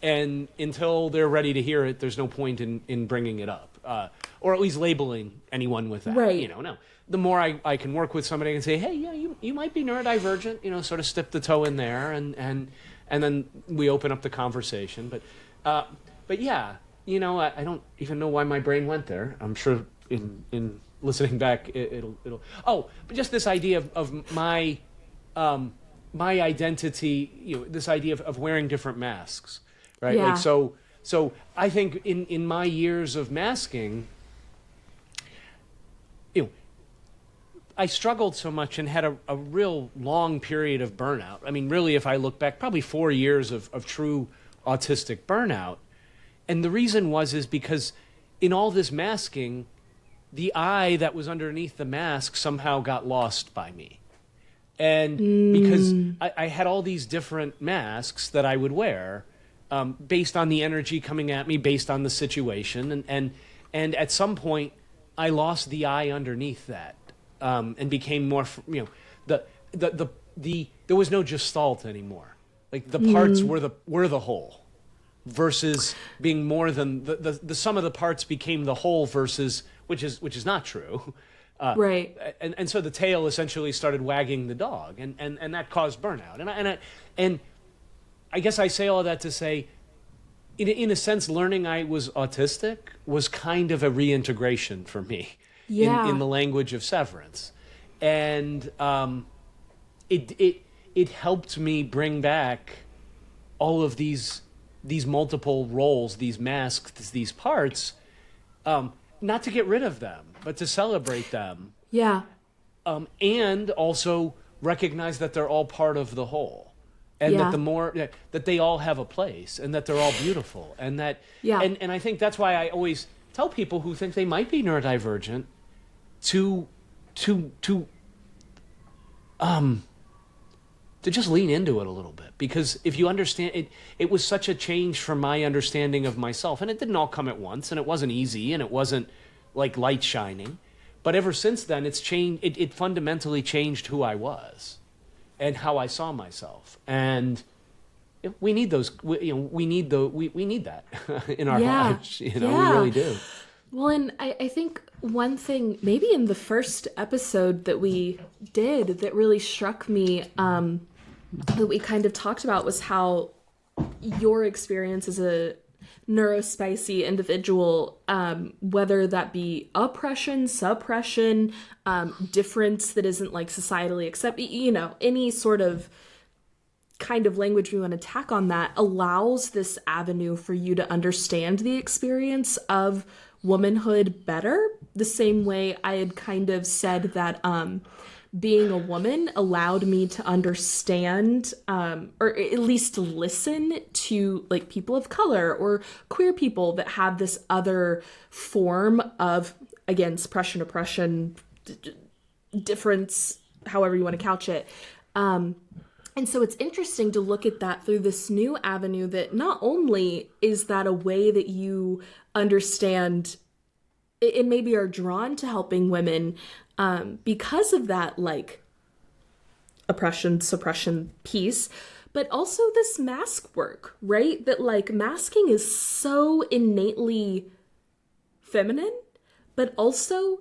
and until they're ready to hear it, there's no point in bringing it up, or at least labeling anyone with that. Right. No. The more I can work with somebody and say, hey, yeah, you might be neurodivergent, sort of step the toe in there, and then we open up the conversation. But yeah, I don't even know why my brain went there. I'm sure in listening back, it'll. Oh, but just this idea of my identity, this idea of wearing different masks, right? Yeah. Like so I think in my years of masking, I struggled so much and had a real long period of burnout. I mean, really, if I look back, probably 4 years of true autistic burnout. And the reason is because in all this masking, the I that was underneath the mask somehow got lost by me. And because I had all these different masks that I would wear based on the energy coming at me, based on the situation. And at some point, I lost the I underneath that. And became more, there was no gestalt anymore. Like the parts were the whole, versus being more than the sum of the parts became the whole, versus which is not true. Right. And so the tail essentially started wagging the dog, and that caused burnout. And I guess I say all of that to say, in a sense, learning I was autistic was kind of a reintegration for me. Yeah. In the language of Severance, and it helped me bring back all of these multiple roles, these masks, these parts, not to get rid of them, but to celebrate them. Yeah. And also recognize that they're all part of the whole, and Yeah. that the more that they all have a place, and that they're all beautiful, and that Yeah. and I think that's why I always tell people who think they might be neurodivergent to just lean into it a little bit, because if you understand it was such a change from my understanding of myself, and it didn't all come at once, and it wasn't easy, and it wasn't like light shining, but ever since then it's changed. It fundamentally changed who I was and how I saw myself, and we need those. We need that in our lives. We really do. Well, and I think one thing, maybe in the first episode that we did, that really struck me, that we kind of talked about, was how your experience as a neurospicy individual, whether that be oppression, suppression, difference that isn't like societally accepted, any sort of kind of language we want to tack on that, allows this avenue for you to understand the experience of womanhood better, the same way I had kind of said that being a woman allowed me to understand, or at least to listen to like people of color or queer people that have this other form of, again, suppression, oppression, difference, however you want to couch it. And so it's interesting to look at that through this new avenue that not only is that a way that you understand and maybe are drawn to helping women because of that, like, oppression, suppression piece, but also this mask work, right? That, like, masking is so innately feminine, but also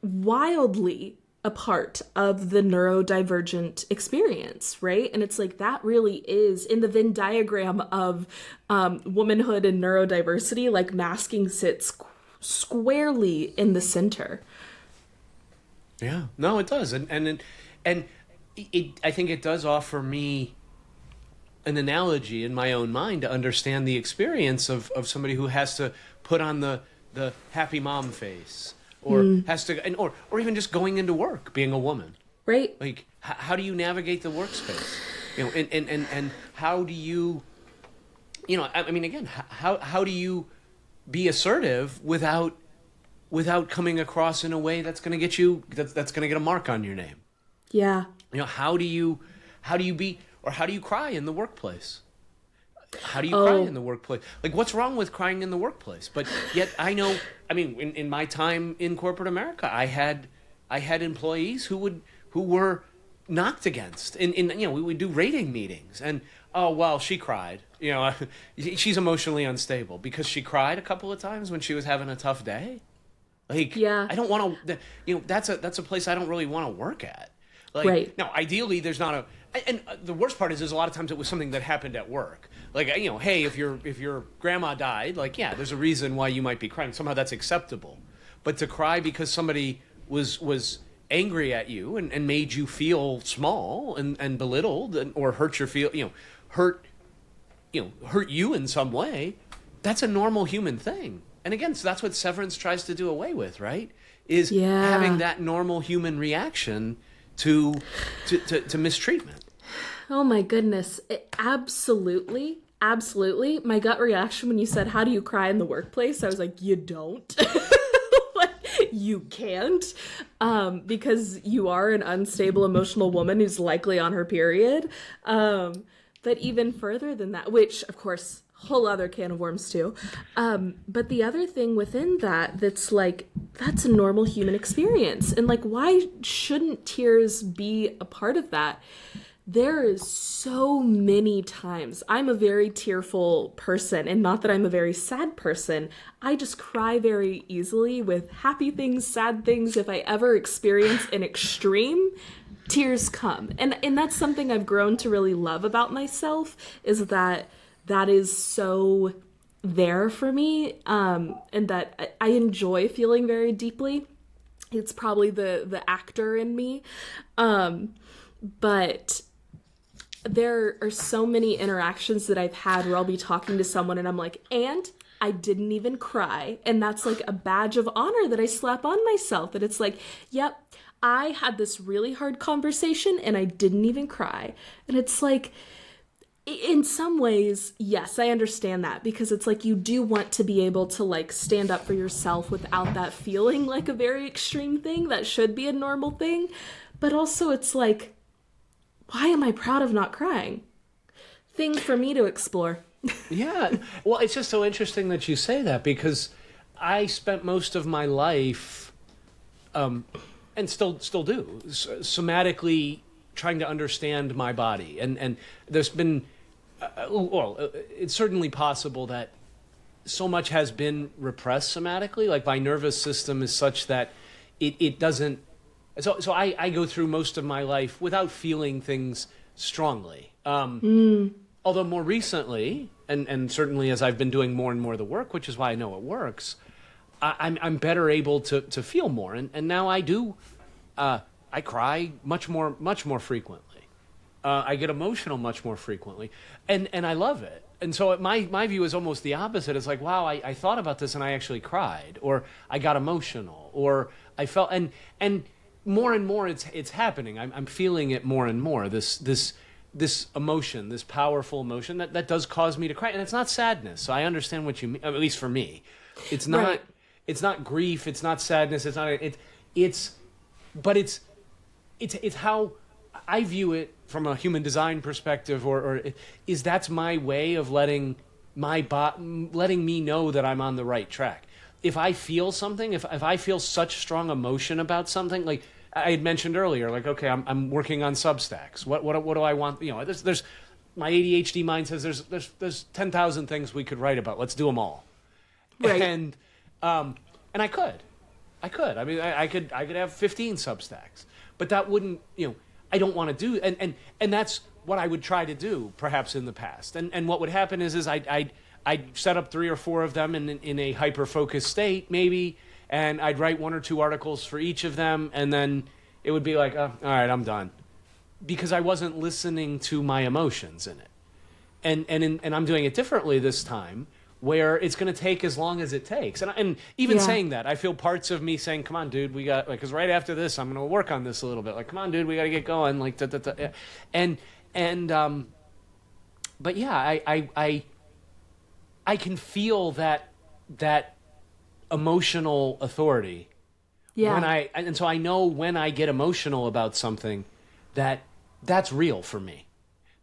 wildly a part of the neurodivergent experience, right? And it's like that really is in the Venn diagram of womanhood and neurodiversity, like masking sits squarely in the center. Yeah, no, it does, and I think it does offer me an analogy in my own mind to understand the experience of somebody who has to put on the happy mom face, or has to, or even just going into work, being a woman, right? Like, how do you navigate the workspace, and how do you, I mean, again, how do you be assertive without coming across in a way that's going to get you, that's going to get a mark on your name? Yeah. How do you be, or how do you cry in the workplace? How do you cry in the workplace? Like, what's wrong with crying in the workplace? But yet I know, I mean, in my time in corporate America, I had employees who were knocked against we would do rating meetings, and oh, well, she cried, she's emotionally unstable because she cried a couple of times when she was having a tough day. Like, yeah. I don't want to, that's a place I don't really want to work at. Like, right. Now, ideally, there's not and the worst part is a lot of times it was something that happened at work. Like, hey, if your grandma died, like, yeah, there's a reason why you might be crying. Somehow that's acceptable. But to cry because somebody was angry at you and made you feel small and belittled, or hurt hurt you in some way, that's a normal human thing. And again, so that's what Severance tries to do away with, right? Is having that normal human reaction to mistreatment. Oh my goodness. Absolutely. My gut reaction when you said, how do you cry in the workplace? I was like, you don't. You can't. Because you are an unstable emotional woman who's likely on her period. But even further than that, which of course, whole other can of worms too. But the other thing within that's like, that's a normal human experience. And like, why shouldn't tears be a part of that? There is so many times, I'm a very tearful person, and not that I'm a very sad person. I just cry very easily with happy things, sad things. If I ever experience an extreme, tears come. And that's something I've grown to really love about myself, is that is so there for me, and that I enjoy feeling very deeply. It's probably the actor in me, but there are so many interactions that I've had where I'll be talking to someone and I'm like, and I didn't even cry. And that's like a badge of honor that I slap on myself, that it's like, yep, I had this really hard conversation and I didn't even cry. And it's like, in some ways, yes, I understand that, because it's like you do want to be able to like stand up for yourself without that feeling like a very extreme thing that should be a normal thing. But also it's like, why am I proud of not crying? Thing for me to explore. Yeah. Well, it's just so interesting that you say that, because I spent most of my life, and still do, somatically trying to understand my body. And there's been, it's certainly possible that so much has been repressed somatically. Like, my nervous system is such that it doesn't. So I go through most of my life without feeling things strongly. Although more recently, and certainly as I've been doing more and more of the work, which is why I know it works, I'm better able to feel more. And now I do, I cry much more frequently. I get emotional much more frequently. And I love it. and so my view is almost the opposite. It's like, wow, I thought about this and I actually cried, or I got emotional, or I felt, and more and more it's happening. I'm feeling it more and more. This emotion, this powerful emotion that does cause me to cry, and it's not sadness. So I understand what you mean. At least for me, it's not. Right. It's not grief. It's not sadness. It's not. But it's how I view it from a human design perspective, or is that's my way of letting me know that I'm on the right track. If I feel something, if I feel such strong emotion about something, like I had mentioned earlier, like, okay, I'm working on Substacks. What do I want? You know, there's my ADHD mind says there's 10,000 things we could write about. Let's do them all. Right. And I could. I mean, I could have 15 Substacks, but that wouldn't, I don't want to do, and that's what I would try to do perhaps in the past. And what would happen is I'd set up 3 or 4 of them in a hyper-focused state, maybe, and I'd write 1 or 2 articles for each of them, and then it would be like, oh, all right, I'm done. Because I wasn't listening to my emotions in it. And I'm doing it differently this time, where it's going to take as long as it takes. And even saying that, I feel parts of me saying, come on, dude, we got, like, because right after this, I'm going to work on this a little bit. Like, come on, dude, we got to get going. Like, but yeah, I can feel that emotional authority. Yeah. And so I know when I get emotional about something, that's real for me.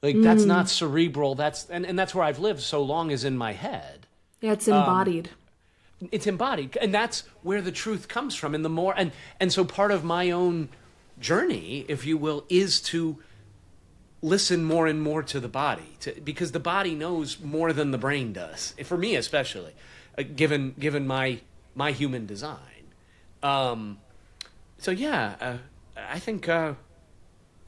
Like, that's not cerebral. And that's where I've lived so long, is in my head. Yeah, it's embodied. It's embodied, and that's where the truth comes from. And the more, and so part of my own journey, if you will, is to listen more and more to the body, because the body knows more than the brain does. For me, especially, given my human design. So yeah, I think.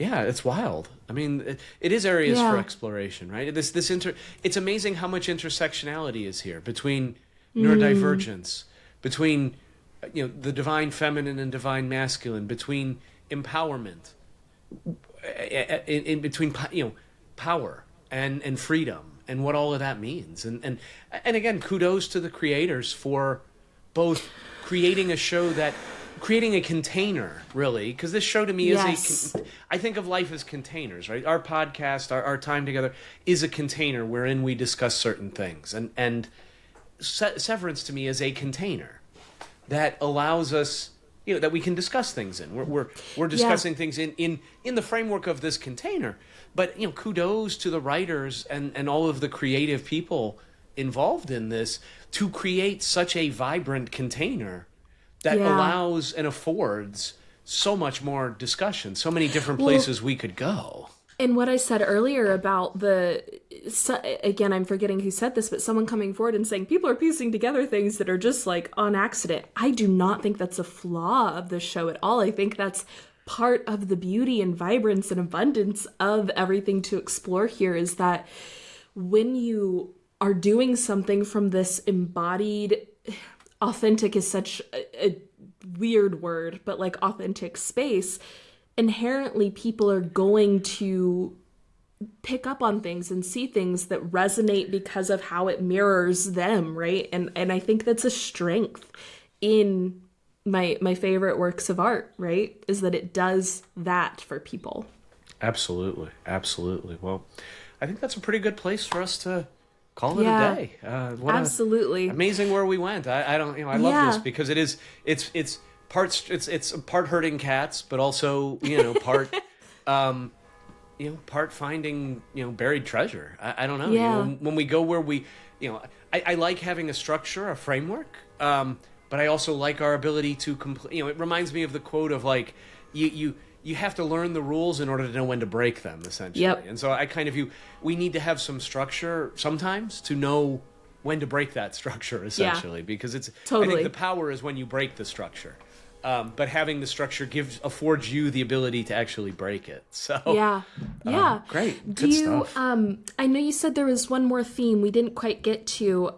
Yeah, it's wild. I mean, it is areas for exploration, right? It's amazing how much intersectionality is here between neurodivergence, between the divine feminine and divine masculine, between empowerment, in between power and freedom, and what all of that means. And again, kudos to the creators for both creating a container, really, because this show to me is I think of life as containers, right? Our podcast, our time together is a container wherein we discuss certain things. And Severance to me is a container that allows us, that we can discuss things in. We're discussing things in the framework of this container. But, kudos to the writers and all of the creative people involved in this to create such a vibrant container that allows and affords so much more discussion, so many different places we could go. And what I said earlier about again, I'm forgetting who said this, but someone coming forward and saying people are piecing together things that are just like on accident. I do not think that's a flaw of the show at all. I think that's part of the beauty and vibrance and abundance of everything to explore here, is that when you are doing something from this embodied, authentic is such a weird word, but like authentic space, inherently people are going to pick up on things and see things that resonate because of how it mirrors them, right? And I think that's a strength in my favorite works of art, right? Is that it does that for people. Absolutely. Well, I think that's a pretty good place for us to call it a day. Absolutely. Amazing where we went. I love this because it's part herding cats, but also, part, part finding, buried treasure. I don't know. Yeah. When we go where we, I like having a structure, a framework. But I also like our ability to it reminds me of the quote of like, you have to learn the rules in order to know when to break them, essentially. Yep. And so I kind of view we need to have some structure sometimes to know when to break that structure, essentially, because it's totally. I think the power is when you break the structure. But having the structure affords you the ability to actually break it. So great. Good stuff. I know you said there was one more theme we didn't quite get to.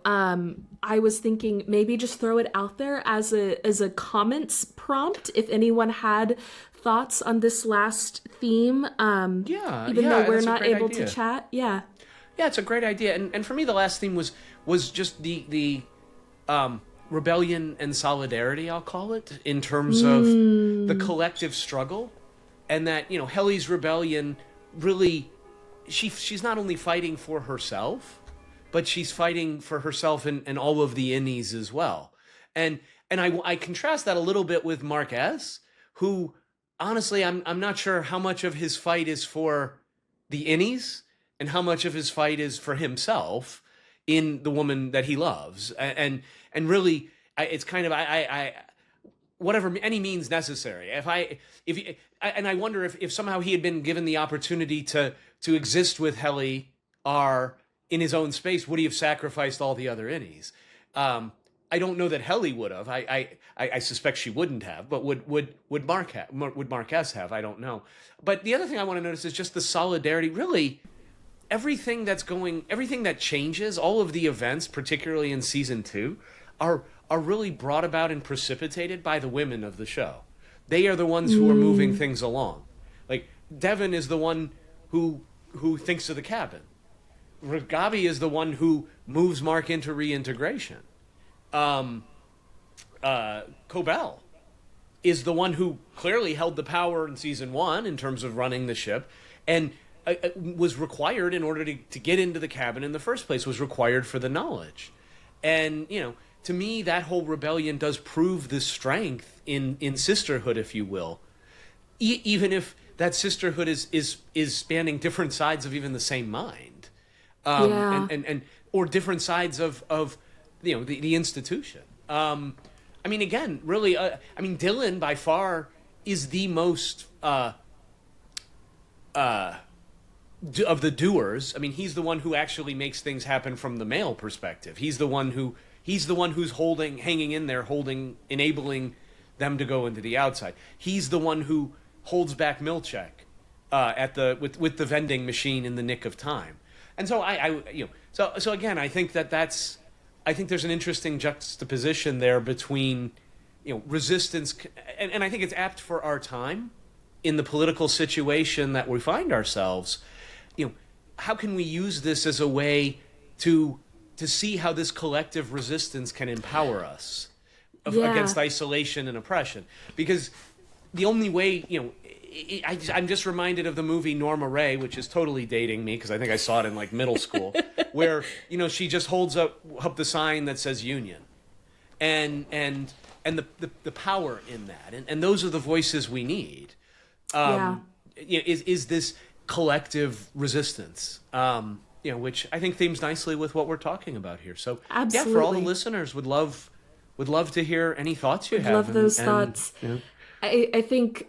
I was thinking maybe just throw it out there as a comments prompt if anyone had thoughts on this last theme. Even though we're not able to chat. Yeah. Yeah, it's a great idea. And for me, the last theme was just the rebellion and solidarity, I'll call it, in terms of the collective struggle. And that, Helly's rebellion really, she's not only fighting for herself, but she's fighting for herself and all of the innies as well. And I contrast that a little bit with Marquez, who, honestly, I'm not sure how much of his fight is for the innies and how much of his fight is for himself in the woman that he loves. And really, it's kind of, I whatever any means necessary. And I wonder if somehow he had been given the opportunity to exist with Helly in his own space, would he have sacrificed all the other innies? I don't know that Helly would have. I suspect she wouldn't have. But would Marquez have? I don't know. But the other thing I want to notice is just the solidarity. Really, everything that changes, all of the events, particularly in season 2, are really brought about and precipitated by the women of the show. They are the ones who are moving things along. Like, Devin is the one who thinks of the cabin. Gabi is the one who moves Mark into reintegration. Cobell is the one who clearly held the power in season 1 in terms of running the ship, and was required in order to get into the cabin in the first place, was required for the knowledge. And, to me, that whole rebellion does prove the strength in sisterhood, if you will, even if that sisterhood is spanning different sides of even the same mind, and or different sides of the institution. Again, really, Dylan by far is the most of the doers. He's the one who actually makes things happen from the male perspective. He's the one who's hanging in there, enabling them to go into the outside. He's the one who holds back Milchek with the vending machine in the nick of time. And so so again, I think there's an interesting juxtaposition there between resistance, and I think it's apt for our time in the political situation that we find ourselves. How can we use this as a way to see how this collective resistance can empower us against isolation and oppression? Because the only way, I'm just reminded of the movie Norma Ray, which is totally dating me because I think I saw it in middle school, where she just holds up the sign that says union, and the power in that, and those are the voices we need. Is this collective resistance? Which I think themes nicely with what we're talking about here. So, absolutely. For all the listeners, would love to hear any thoughts you have. Love those thoughts. I think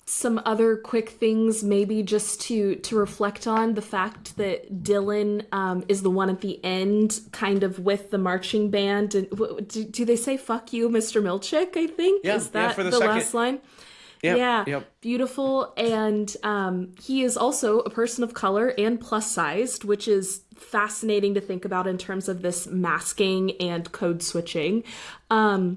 some other quick things, maybe just to reflect on the fact that Dylan is the one at the end, kind of with the marching band. And do they say "fuck you, Mr. Milchek"? I think is that for the last line. Yep. Beautiful. And he is also a person of color and plus sized, which is fascinating to think about in terms of this masking and code switching. The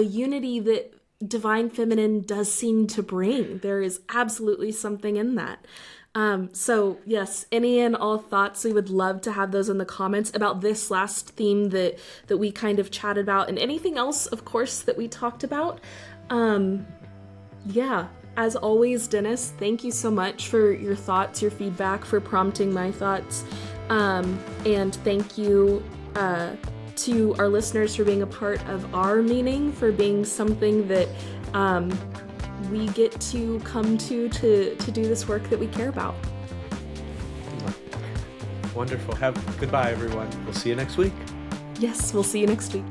unity that Divine Feminine does seem to bring. There is absolutely something in that. So yes, any and all thoughts, we would love to have those in the comments about this last theme that we kind of chatted about, and anything else, of course, that we talked about. As always, Dennis, thank you so much for your thoughts, your feedback, for prompting my thoughts. And thank you to our listeners for being a part of our meaning, for being something that we get to come to do this work that we care about. Wonderful. Goodbye, everyone. We'll see you next week. Yes, we'll see you next week.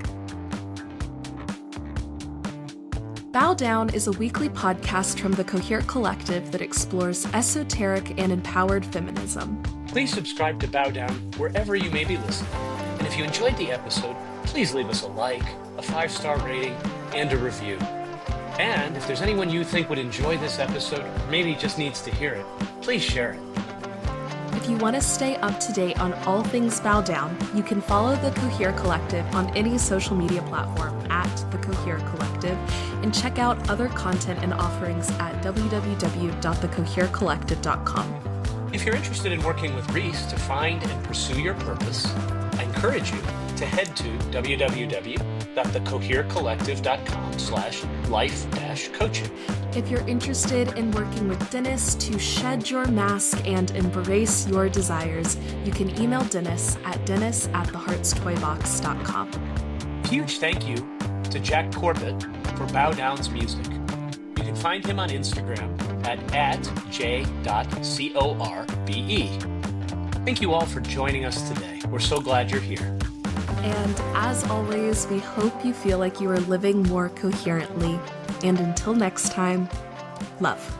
Bow Down is a weekly podcast from the Cohere Collective that explores esoteric and empowered feminism. Please subscribe to Bow Down wherever you may be listening. And if you enjoyed the episode, please leave us a like, a 5-star rating, and a review. And if there's anyone you think would enjoy this episode, or maybe just needs to hear it, please share it. If you want to stay up to date on all things Bow Down, you can follow the Cohere Collective on any social media platform at the Cohere Collective, and check out other content and offerings at www.thecoherecollective.com. If If you're interested in working with Reese to find and pursue your purpose, I encourage you to head to www.thecoherecollective.com/life-coaching. If you're interested in working with Dennis to shed your mask and embrace your desires, you can email Dennis at dennis@theheartstoybox.com. Huge thank you to Jack Corbett for Bow Down's music. You can find him on Instagram at j.corbe. Thank you all for joining us today. We're so glad you're here. And as always, we hope you feel like you are living more coherently. And until next time, love.